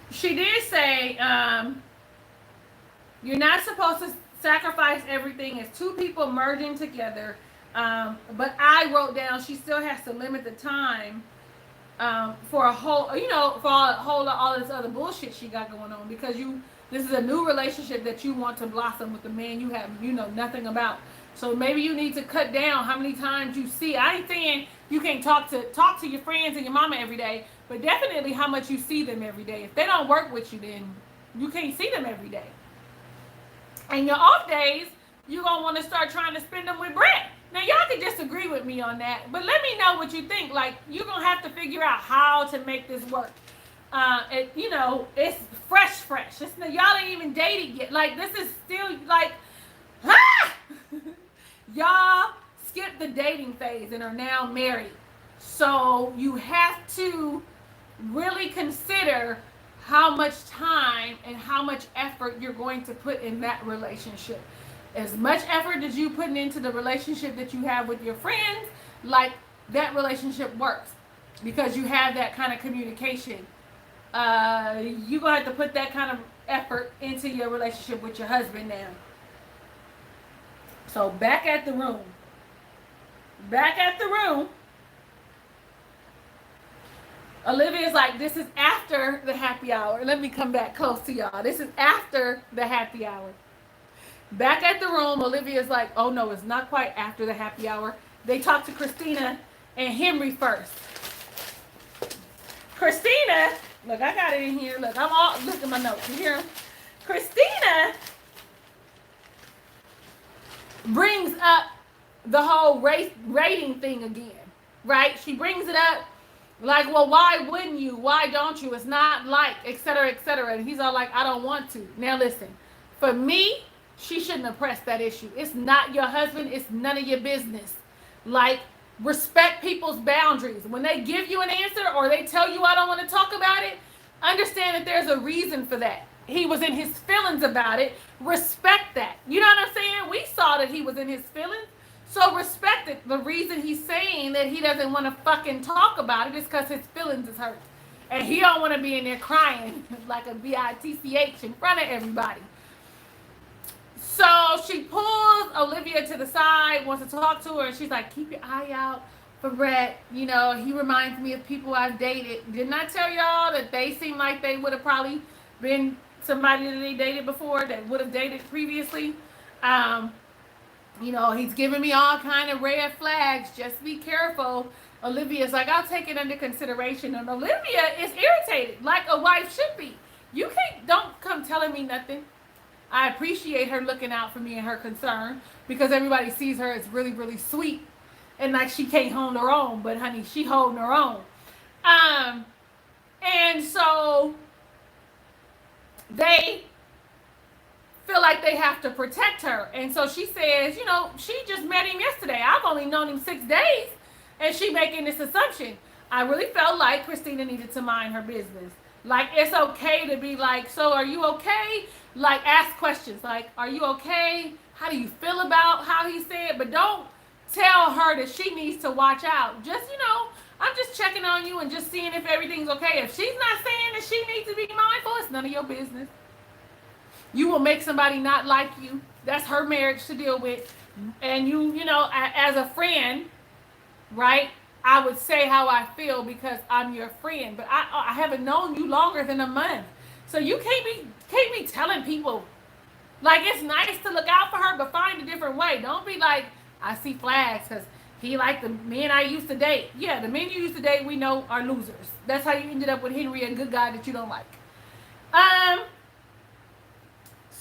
She did say, you're not supposed to sacrifice everything. It's two people merging together. But I wrote down she still has to limit the time for a whole, for all this other bullshit she got going on, because this is a new relationship that you want to blossom with the man you have, nothing about. So maybe you need to cut down how many times you see. I ain't saying you can't talk to your friends and your mama every day, but definitely how much you see them every day. If they don't work with you, then you can't see them every day. And your off days, you're going to want to start trying to spend them with Brett. Now, y'all can disagree with me on that, but let me know what you think. Like, you're going to have to figure out how to make this work. It's fresh. Y'all ain't even dated yet. Like, this is still, like, y'all skipped the dating phase and are now married. So, you have to really consider how much time and how much effort you're going to put in that relationship. As much effort as you putting into the relationship that you have with your friends, like, that relationship works because you have that kind of communication. You're going to have to put that kind of effort into your relationship with your husband now. So back at the room. Olivia's like, this is after the happy hour. Let me come back close to y'all. This is after the happy hour. Back at the room, Olivia's like, oh no, it's not quite after the happy hour. They talked to Christina and Henry first. Christina, look, I got it in here. Look, look at my notes. You hear them? Christina brings up the whole rating thing again, right? She brings it up like, well, why wouldn't you? Why don't you? It's not like, et cetera, et cetera. And he's all like, I don't want to. Now listen, for me, she shouldn't have pressed that issue. It's not your husband. It's none of your business. Like, respect people's boundaries. When they give you an answer or they tell you I don't want to talk about it, understand that there's a reason for that. He was in his feelings about it. Respect that. You know what I'm saying? We saw that he was in his feelings. So respect it. The reason he's saying that he doesn't want to fucking talk about it is because his feelings is hurt. And he don't want to be in there crying like a bitch in front of everybody. So she pulls Olivia to the side, wants to talk to her, and she's like, keep your eye out for Brett. He reminds me of people I've dated. Didn't I tell y'all that they seem like they would have probably been somebody that they dated before, that would have dated previously? He's giving me all kind of red flags. Just be careful. Olivia's like, I'll take it under consideration. And Olivia is irritated, like a wife should be. Don't come telling me nothing. I appreciate her looking out for me and her concern, because everybody sees her as really, really sweet and like she can't hold her own, but honey, she holding her own. And so they feel like they have to protect her. And so she says, she just met him yesterday. I've only known him 6 days. And she making this assumption. I really felt like Christina needed to mind her business. Like, it's okay to be like, so are you okay? Like, ask questions like, are you okay? How do you feel about how he said? But don't tell her that she needs to watch out. Just, I'm just checking on you and just seeing if everything's okay. If she's not saying that she needs to be mindful, it's none of your business. You will make somebody not like you. That's her marriage to deal with. And as a friend, right, I would say how I feel because I'm your friend. But I haven't known you longer than a month. So you can't be telling people. Like, it's nice to look out for her, but find a different way. Don't be like, I see flags because he like the men I used to date. Yeah, the men you used to date, we know, are losers. That's how you ended up with Henry, a good guy that you don't like.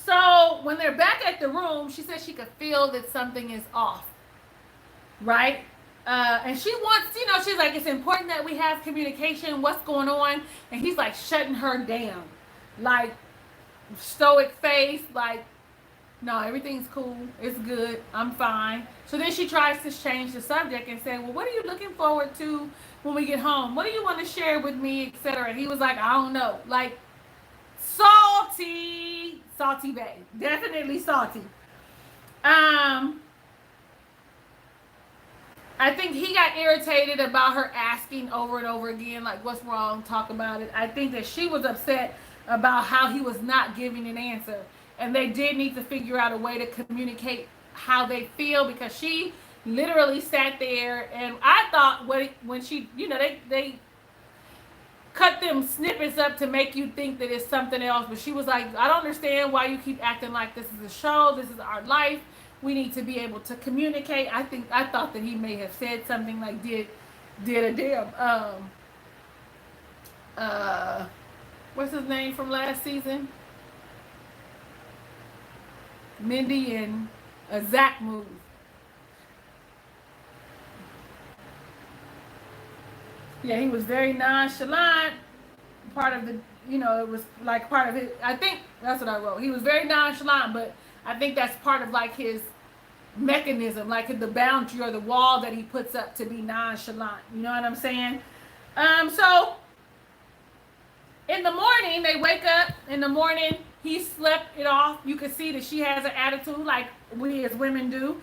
So when they're back at the room, she says she could feel that something is off, right? And she wants, she's like, it's important that we have communication. What's going on? And he's like shutting her down, like stoic face, like No, everything's cool. It's good. I'm fine. So then she tries to change the subject and say, well, what are you looking forward to when we get home? What do you want to share with me, etc.? And he was like, I don't know. Like, salty. Salty bae. Definitely salty. Um, I think he got irritated about her asking over and over again, like, what's wrong? Talk about it. I think that she was upset about how he was not giving an answer. And they did need to figure out a way to communicate how they feel, because she literally sat there, and I thought when she, they cut them snippets up to make you think that it's something else. But she was like, I don't understand why you keep acting like this is a show. This is our life. We need to be able to communicate. I thought that he may have said something like did a damn what's his name from last season? Mindy and Zach move. Yeah, he was very nonchalant. Part of the, it was like part of it. I think that's what I wrote. He was very nonchalant, but I think that's part of like his mechanism, like the boundary or the wall that he puts up to be nonchalant. You know what I'm saying? So in the morning, they wake up. In the morning, he slept it off. You can see that she has an attitude like we as women do.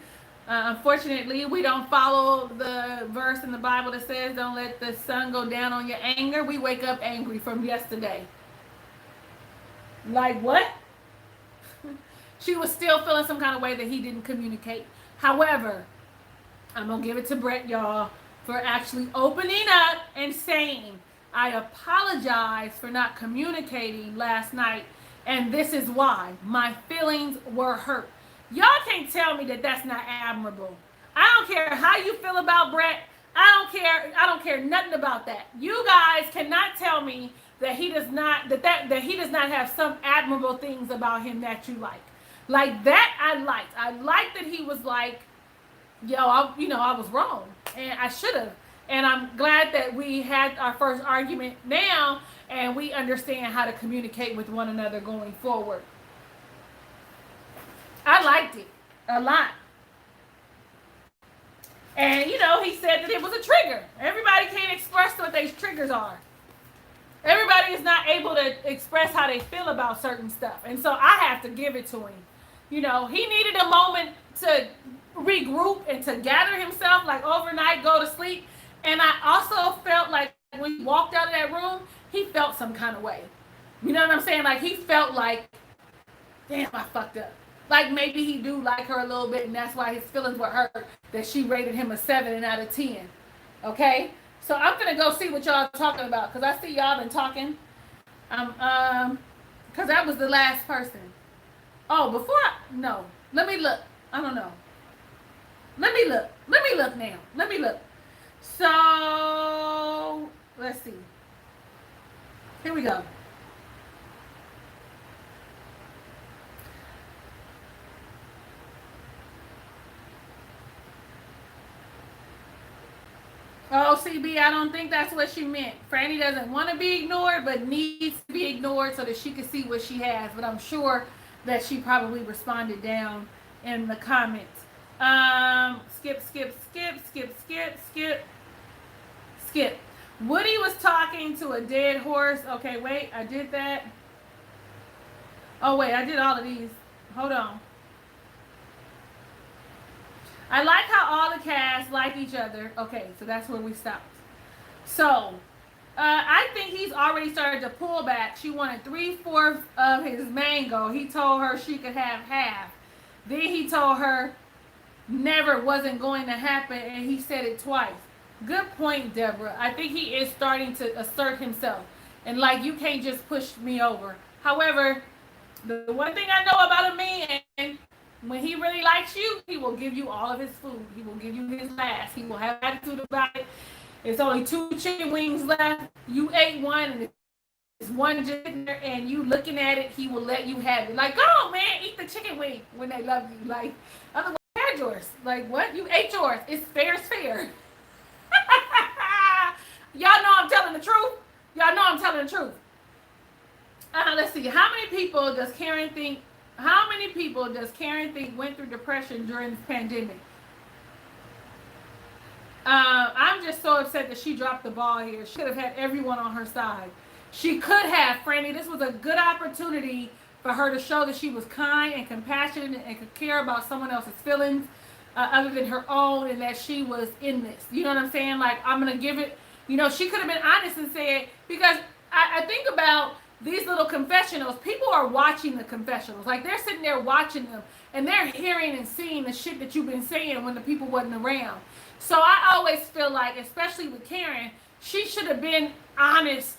Unfortunately, we don't follow the verse in the Bible that says, don't let the sun go down on your anger. We wake up angry from yesterday. Like what? She was still feeling some kind of way that he didn't communicate. However, I'm going to give it to Brett, y'all, for actually opening up and saying, I apologize for not communicating last night, and this is why. My feelings were hurt. Y'all can't tell me that that's not admirable. I don't care how you feel about Brett. I don't care nothing about that. You guys cannot tell me that he does not that he does not have some admirable things about him that you like. Like that I liked. I liked that he was like, yo, I was wrong and I should have. And I'm glad that we had our first argument now and we understand how to communicate with one another going forward. I liked it a lot. And, he said that it was a trigger. Everybody can't express what their triggers are. Everybody is not able to express how they feel about certain stuff. And so I have to give it to him. He needed a moment to regroup and to gather himself, like overnight, go to sleep. And I also felt like when he walked out of that room, he felt some kind of way. You know what I'm saying? Like he felt like, damn, I fucked up. Like maybe he do like her a little bit, and that's why his feelings were hurt that she rated him a 7 out of 10. Okay? So I'm gonna go see what y'all talking about, because I see y'all been talking. Because that was the last person. Oh, no. Let me look. I don't know. Let me look now. Let me look. So let's see. Here we go. Oh, CB, I don't think that's what she meant. Franny doesn't want to be ignored, but needs to be ignored so that she can see what she has. But I'm sure that she probably responded down in the comments. Skip. Woody was talking to a dead horse. Okay, wait, I did that. Oh, wait, I did all of these. Hold on. I like how all the cast like each other. Okay, so that's where we stopped. So, I think he's already started to pull back. She wanted 3/4 of his mango. He told her she could have half. Then he told her never wasn't going to happen, and he said it twice. Good point, Deborah. I think he is starting to assert himself. And like, you can't just push me over. However, the one thing I know about a man, when he really likes you, he will give you all of his food. He will give you his last. He will have attitude about it. It's only 2 chicken wings left. You ate one, and it's one just there, and you looking at it, he will let you have it. Like, oh man, eat the chicken wing when they love you. Like, otherwise, you had yours. Like, what? You ate yours. It's fair is fair. Y'all know I'm telling the truth. Y'all know I'm telling the truth. Let's see. How many people does Karen think How many people does Karen think went through depression during this pandemic? I'm just so upset that she dropped the ball here. She could have had everyone on her side. She could have, Franny. This was a good opportunity for her to show that she was kind and compassionate and could care about someone else's feelings other than her own, and that she was in this. You know what I'm saying? Like, I'm going to give it, she could have been honest and said, because I think about these little confessionals, people are watching the confessionals. Like, they're sitting there watching them, and they're hearing and seeing the shit that you've been saying when the people wasn't around. So I always feel like, especially with Karen, she should have been honest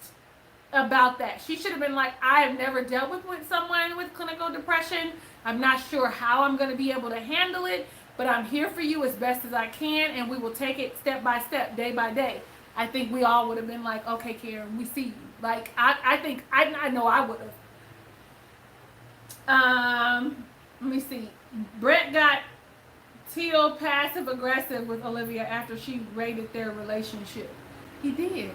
about that. She should have been like, I have never dealt with someone with clinical depression. I'm not sure how I'm going to be able to handle it, but I'm here for you as best as I can, and we will take it step by step, day by day. I think we all would have been like, okay, Karen, we see you. Like, I know I would have. Let me see. Brett got Teal passive aggressive with Olivia after she rated their relationship. He did.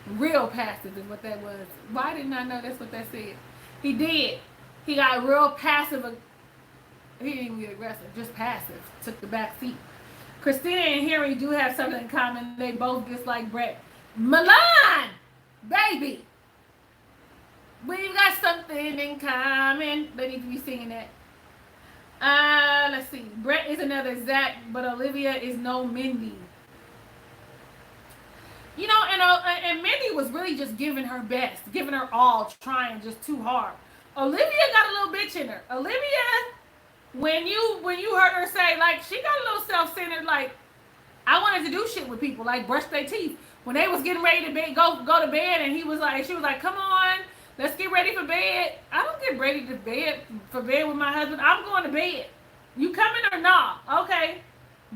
Real passive is what that was. Why didn't I know that's what that said? He did. He got real passive. He didn't even get aggressive, just passive. Took the back seat. Christina and Henry do have something in common. They both dislike Brett. Milan! Baby! We've got something in common. They need to be singing that. Let's see. Brett is another Zach, but Olivia is no Mindy. And Mindy was really just giving her best, giving her all, trying just too hard. Olivia got a little bitch in her. Olivia, when you heard her say, like, she got a little self-centered, like, I wanted to do shit with people, like brush their teeth. When they was getting ready to go to bed, and she was like, come on, let's get ready for bed. I don't get ready for bed with my husband. I'm going to bed. You coming or not? Okay.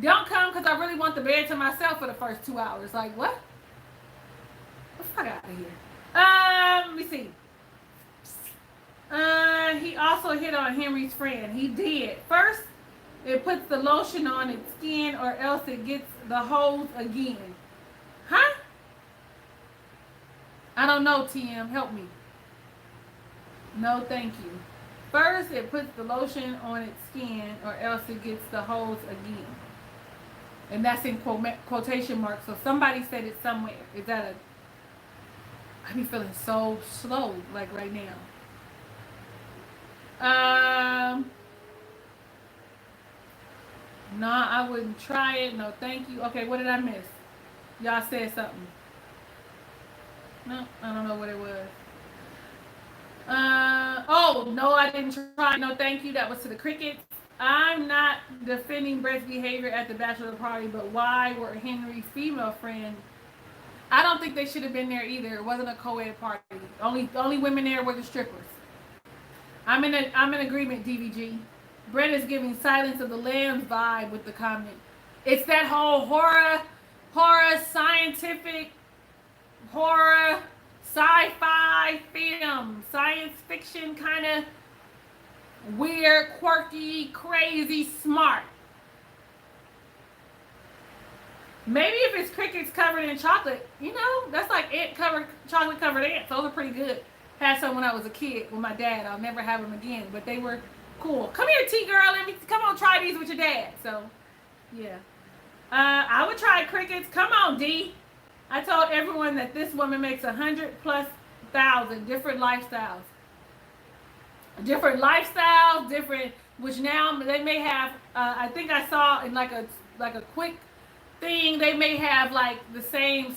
Don't come because I really want the bed to myself for the first 2 hours. Like, what? Get the fuck out of here. Let me see. He also hit on Henry's friend. He did. First, it puts the lotion on its skin, or else it gets the holes again. Huh? I don't know, TM. Help me. No, thank you. First, it puts the lotion on its skin, or else it gets the holes again. And that's in quotation marks. So somebody said it somewhere. Is that I be feeling so slow, like right now. No, I wouldn't try it. No, thank you. Okay, what did I miss? Y'all said something. No, I don't know what it was. Oh, no, I didn't try. No, thank you. That was to the crickets. I'm not defending Brett's behavior at the bachelor party, but why were Henry's female friend? I don't think they should have been there either. It wasn't a co-ed party. Only women there were the strippers. I'm in agreement, DVG. Brett is giving Silence of the Lambs vibe with the comment. It's that whole horror, scientific, horror, sci-fi film, science fiction kind of weird, quirky, crazy, smart. Maybe if it's crickets covered in chocolate, that's like chocolate covered ants. Those are pretty good. Had some when I was a kid with my dad. I'll never have them again, but they were cool. Come here, T-girl. Come on, try these with your dad. So, yeah. I would try crickets. Come on, D. I told everyone that this woman makes 100,000+ different lifestyles. Which now they may have, I think I saw in like a quick thing, they may have like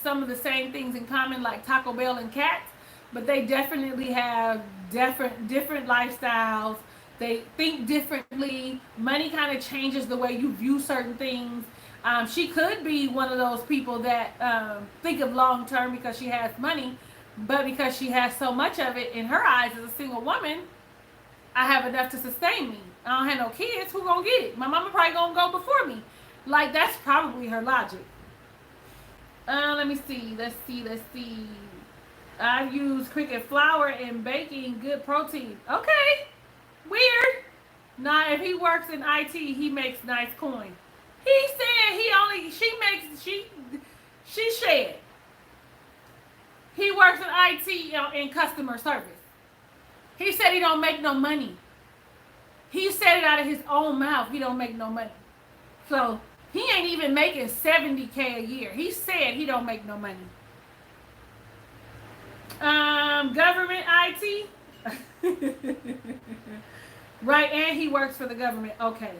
some of the same things in common, like Taco Bell and cats, but they definitely have different lifestyles. They think differently. Money kind of changes the way you view certain things. She could be one of those people that think of long term because she has money, but because she has so much of it in her eyes as a single woman, I have enough to sustain me. I don't have no kids. Who gonna get it? My mama probably gonna go before me. Like, that's probably her logic. Let me see. Let's see. I use cricket flour in baking. Good protein. Okay. Weird. Now, if he works in IT, he makes nice coin. He said she said he works in IT in customer service. He said he don't make no money. He said it out of his own mouth. He don't make no money. So he ain't even making $70K a year. He said he don't make no money. Government IT. Right, and he works for the government. Okay.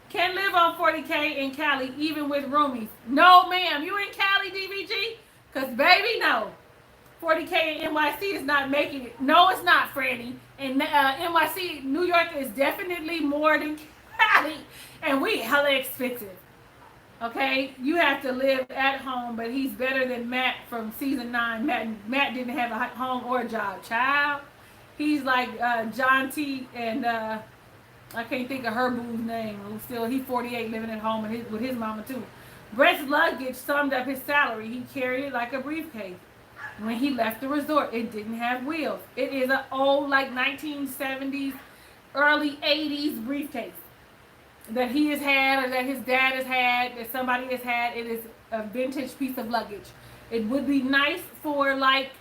Can live on $40K in Cali even with roomies. No, ma'am. You in Cali, DVG? Because, baby, no. $40K in NYC is not making it. No, it's not, Franny. And NYC, New York is definitely more than Cali. And we hella expensive. Okay? You have to live at home, but he's better than Matt from season 9. Matt didn't have a home or a job. Child. He's like John T. and I can't think of her boo's name. He's 48 living at home with his mama too. Brett's luggage summed up his salary. He carried it like a briefcase. When he left the resort, it didn't have wheels. It is an old, like 1970s, early 80s briefcase that he has had, or that his dad has had, that somebody has had. It is a vintage piece of luggage. It would be nice for like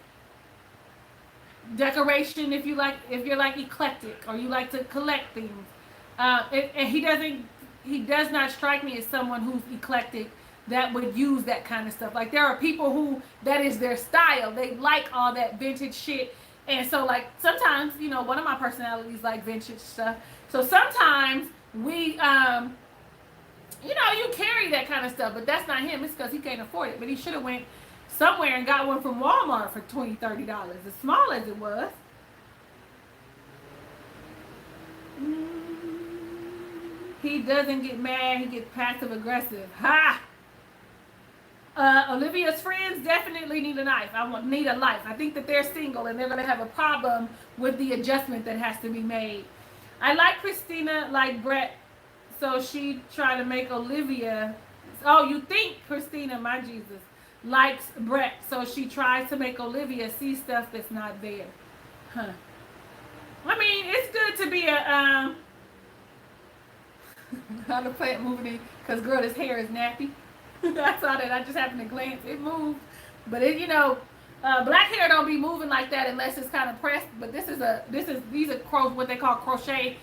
decoration if you're like eclectic or you like to collect things. And he does not strike me as someone who's eclectic that would use that kind of stuff. Like, there are people who that is their style. They like all that vintage shit. And so, like, sometimes, you know, one of my personalities like vintage stuff. So sometimes we, you know, you carry that kind of stuff, but that's not him. It's because he can't afford it. But he should have went somewhere and got one from Walmart for $20, $30, as small as it was. He doesn't get mad. He gets passive aggressive. Ha! Olivia's friends definitely need a life. Need a life. I think that they're single and they're going to have a problem with the adjustment that has to be made. I like Christina like Brett, so she tried to make Olivia. Oh, you think Christina, my Jesus, likes Brett, so she tries to make Olivia see stuff that's not there. Huh. I mean, it's good to be a how to play it moving, because girl, his hair is nappy. I saw that. I just happened to glance. It moved, but it, you know, black hair don't be moving like that unless it's kind of pressed. But these are what they call crochet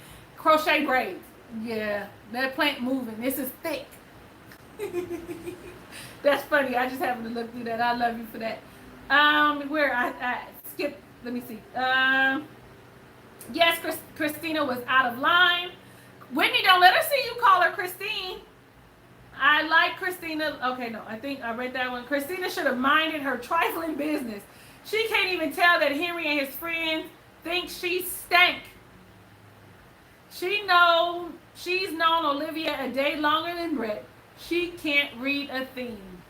braids. Yeah, that plant moving. This is thick. That's funny. I just happened to look through that. I love you for that. Where I skipped. Let me see. Yes, Christina was out of line. Whitney, don't let her see you call her Christine. I like Christina. Okay, no, I think I read that one. Christina should have minded her trifling business. She can't even tell that Henry and his friends think she stank. She's known Olivia a day longer than Brett. She can't read a theme.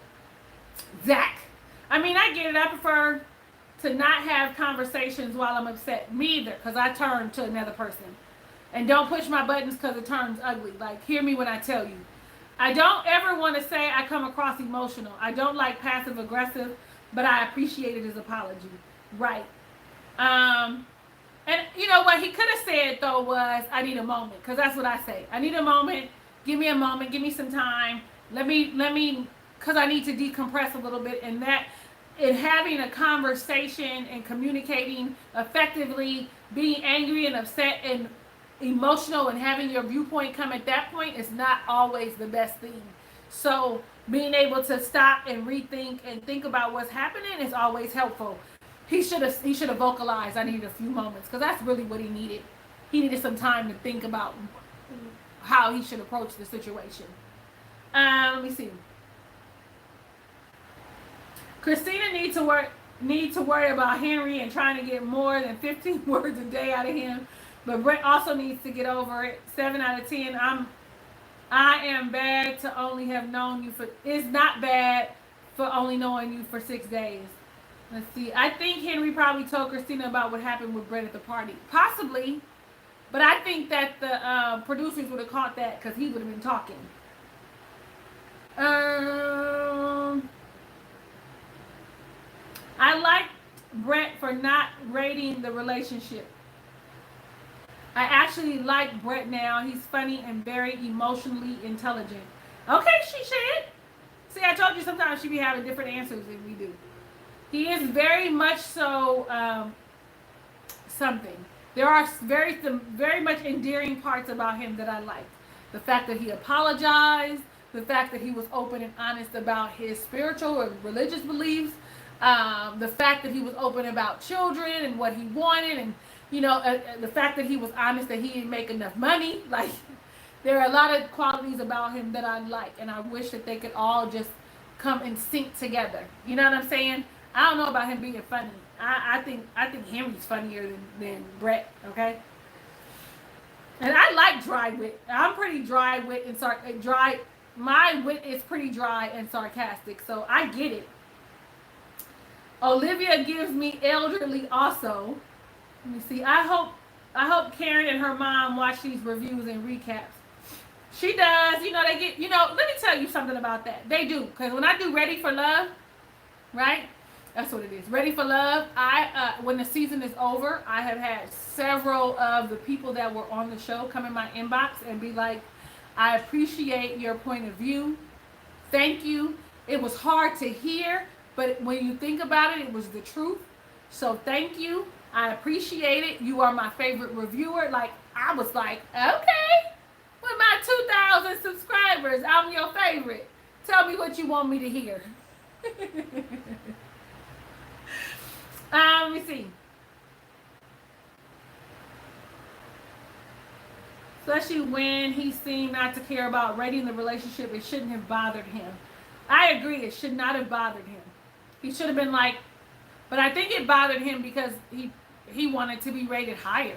Zach. I mean, I get it. I prefer to not have conversations while I'm upset. Me either, because I turn to another person. And don't push my buttons because it turns ugly. Like, hear me when I tell you. I don't ever want to say I come across emotional. I don't like passive aggressive, but I appreciate his apology. Right. And you know what he could have said though was, I need a moment, because that's what I say. I need a moment. Give me a moment. Give me some time. Let me, because I need to decompress a little bit. And that, in having a conversation and communicating effectively, being angry and upset and emotional and having your viewpoint come at that point is not always the best thing. So being able to stop and rethink and think about what's happening is always helpful. He should have vocalized, I need a few moments, because that's really what he needed. He needed some time to think about how he should approach the situation. Let me see. Christina needs to worry about Henry and trying to get more than 15 words a day out of him. But Brett also needs to get over it. 7 out of 10. I am bad to only have known you for. It's not bad for only knowing you for 6 days. Let's see. I think Henry probably told Christina about what happened with Brett at the party. Possibly. But I think that the producers would have caught that because he would have been talking. I like Brett for not rating the relationship. I actually like Brett now. He's funny and very emotionally intelligent. Okay, she should. See, I told you sometimes she be having different answers than we do. He is very much so something. There are some very much endearing parts about him that I liked. The fact that he apologized, the fact that he was open and honest about his spiritual or religious beliefs, the fact that he was open about children and what he wanted, and the fact that he was honest that he didn't make enough money. Like, there are a lot of qualities about him that I like, and I wish that they could all just come and sync together. You know what I'm saying? I don't know about him being funny. I think Henry's funnier than Brett. Okay. And I like dry wit. I'm pretty dry wit and dry. My wit is pretty dry and sarcastic, so I get it. Olivia gives me elderly also. Let me see. I hope Karen and her mom watch these reviews and recaps. She does. They get. Let me tell you something about that. They do, because when I do Ready for Love, right? That's what it is. Ready for Love. When the season is over, I have had several of the people that were on the show come in my inbox and be like, I appreciate your point of view. Thank you. It was hard to hear, but when you think about it, it was the truth. So thank you. I appreciate it. You are my favorite reviewer. Like, I was like, okay, with my 2,000 subscribers, I'm your favorite. Tell me what you want me to hear. Let me see. Especially when he seemed not to care about rating the relationship, it shouldn't have bothered him. I agree, it should not have bothered him. He should have been like, but I think it bothered him because he wanted to be rated higher.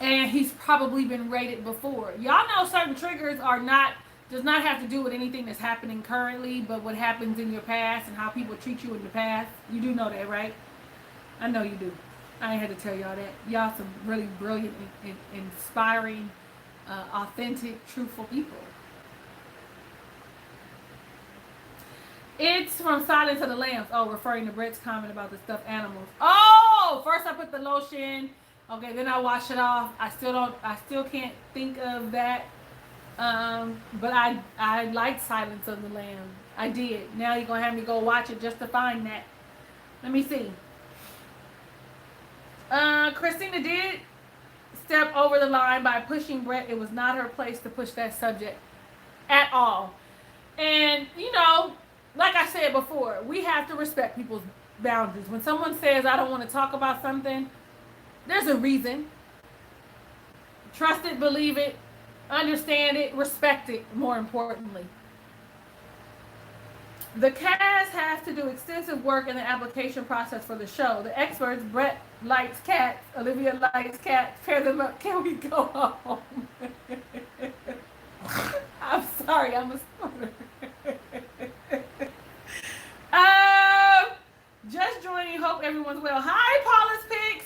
And he's probably been rated before. Y'all know certain triggers does not have to do with anything that's happening currently, but what happens in your past and how people treat you in the past. You do know that, right? I know you do. I ain't had to tell y'all that. Y'all some really brilliant, inspiring, authentic, truthful people. It's from Silence of the Lambs. Oh, referring to Brett's comment about the stuffed animals. Oh, first I put the lotion. Okay, then I wash it off. I still can't think of that. But I liked Silence of the Lambs. I did. Now you're gonna have me go watch it just to find that. Let me see. Christina did step over the line by pushing Brett. It was not her place to push that subject at all. And like I said before, we have to respect people's boundaries. When someone says, I don't want to talk about something, there's a reason. Trust it, believe it, understand it, respect it, more importantly. The cast has to do extensive work in the application process for the show. The experts, Brett likes cats, Olivia likes cats, pair them up. Can we go home? I'm sorry, I'm a stoner. Just joining, hope everyone's well. Hi, Paula's Pics.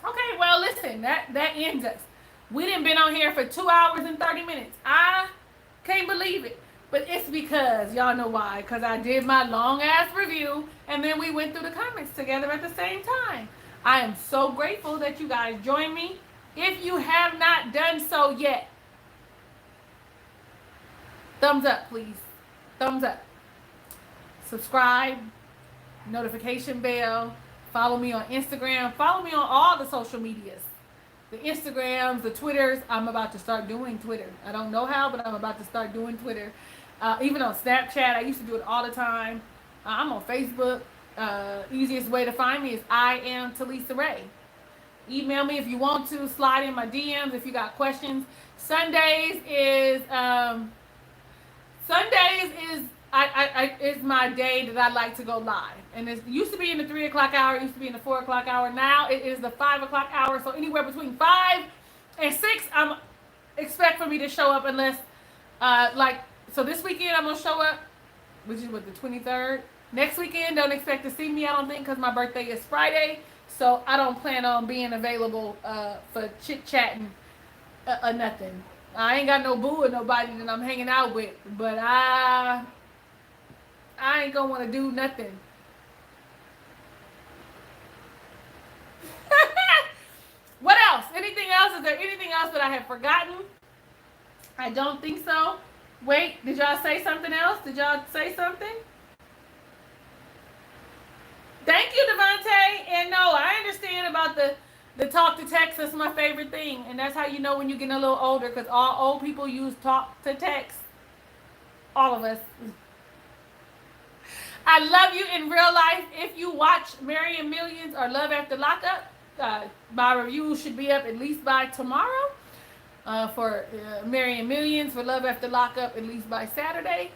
Okay, well, listen, that ends us. We done been on here for 2 hours and 30 minutes. I can't believe it. But it's because, y'all know why, because I did my long-ass review, and then we went through the comments together at the same time. I am so grateful that you guys joined me. If you have not done so yet, thumbs up, please. Thumbs up. Subscribe, notification bell, follow me on Instagram, follow me on all the social medias. The Instagrams, the Twitters. I'm about to start doing Twitter. I don't know how, but I'm about to start doing Twitter. Even on Snapchat, I used to do it all the time. I'm on Facebook. Easiest way to find me is I am Talisa Rae. Email me if you want to. Slide in my DMs if you got questions. Sundays is my day that I like to go live. And it used to be in the 3 o'clock hour, it used to be in the 4 o'clock hour. Now it is the 5 o'clock hour. So anywhere between 5 and 6, expect for me to show up unless, so this weekend I'm going to show up, which is the 23rd. Next weekend, don't expect to see me, I don't think, because my birthday is Friday. So I don't plan on being available for chit-chatting or nothing. I ain't got no boo or nobody that I'm hanging out with, but I ain't gonna want to do nothing. What else? Anything else? Is there anything else that I have forgotten? I don't think so. Wait, did y'all say something else? Did y'all say something? Thank you, Devontae. And no, I understand about the talk to text. That's my favorite thing. And that's how you know when you're getting a little older, because all old people use talk to text. All of us. I love you in real life. If you watch Marrying Millions or Love After Lockup, my review should be up at least by tomorrow. For Marrying Millions, for Love After Lockup, at least by Saturday.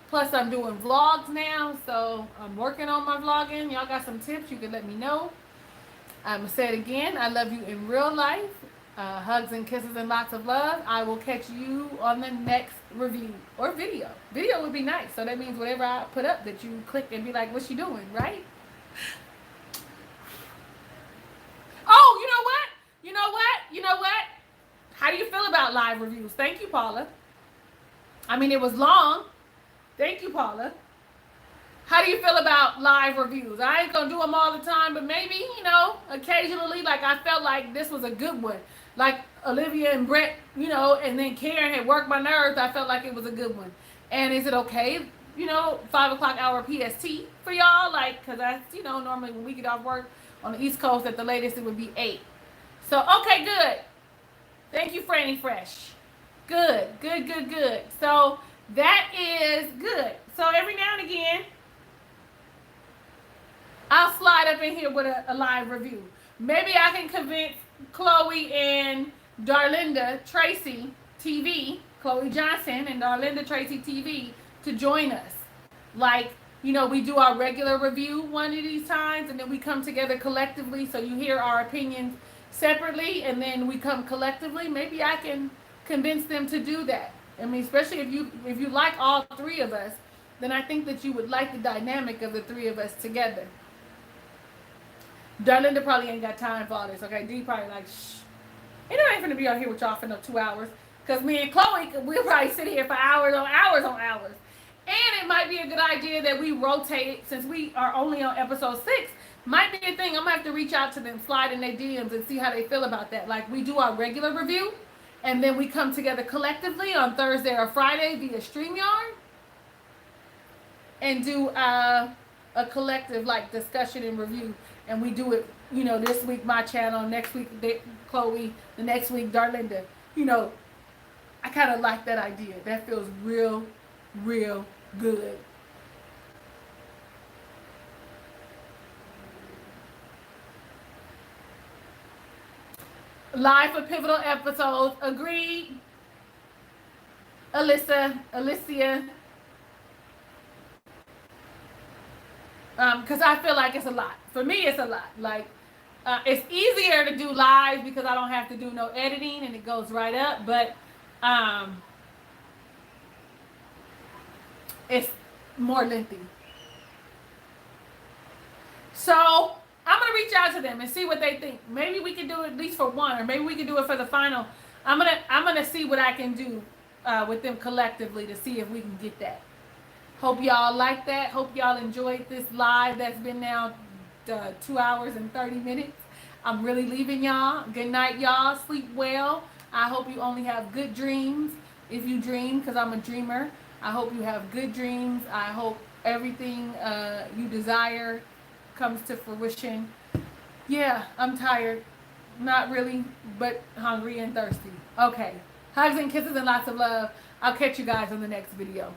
Plus, I'm doing vlogs now, so I'm working on my vlogging. Y'all got some tips, you can let me know. I'm going to say it again. I love you in real life. Hugs and kisses and lots of love. I will catch you on the next review or video. Video would be nice. So that means whatever I put up that you click and be like, what's she doing, right? Oh, you know what? You know what? You know what? How do you feel about live reviews? Thank you, Paula. I mean, it was long. Thank you, Paula. How do you feel about live reviews? I ain't gonna do them all the time, but maybe, you know, occasionally, like I felt like this was a good one. Like Olivia and Brett, you know, and then Karen had worked my nerves. I felt like it was a good one. And is it okay, you know, 5 o'clock hour PST for y'all? Like, because that's, you know, normally when we get off work on the East Coast at the latest, it would be 8. So, okay, good. Thank you, Franny Fresh. Good, good, good, good. So, that is good. So, every now and again, I'll slide up in here with a live review. Maybe I can convince Chloe and Darlinda Tracy TV, Chloe Johnson and Darlinda Tracy TV, to join us. Like, you know, we do our regular review one of these times, and then we come together collectively, so you hear our opinions separately, and then we come collectively. Maybe I can convince them to do that. I mean, especially if you like all three of us, then I think that you would like the dynamic of the three of us together. Darlinda probably ain't got time for all this, okay? D probably like, shh. You know, I ain't finna be out here with y'all for no 2 hours. Because me and Chloe, we'll probably sit here for hours on hours on hours. And it might be a good idea that we rotate, since we are only on episode 6. Might be a thing. I'm going to have to reach out to them, slide in their DMs, and see how they feel about that. Like, we do our regular review, and then we come together collectively on Thursday or Friday via StreamYard. And do a collective, like, discussion and review. And we do it, you know, this week my channel, next week Chloe, the next week Darlinda. You know, I kind of like that idea. That feels real, real good. Live for pivotal episodes. Agreed. Alicia. Because I feel like it's a lot. For me, it's a lot. Like, it's easier to do live because I don't have to do no editing and it goes right up. But it's more lengthy. So I'm gonna reach out to them and see what they think. Maybe we can do it at least for one, or maybe we can do it for the final. I'm gonna see what I can do with them collectively to see if we can get that. Hope y'all like that. Hope y'all enjoyed this live that's been now 2 hours and 30 minutes. I'm really leaving y'all. Good night, y'all. Sleep well. I hope you only have good dreams. If you dream, because I'm a dreamer, I hope you have good dreams. I hope everything you desire comes to fruition. Yeah, I'm tired. Not really, but hungry and thirsty. Okay. Hugs and kisses and lots of love. I'll catch you guys in the next video.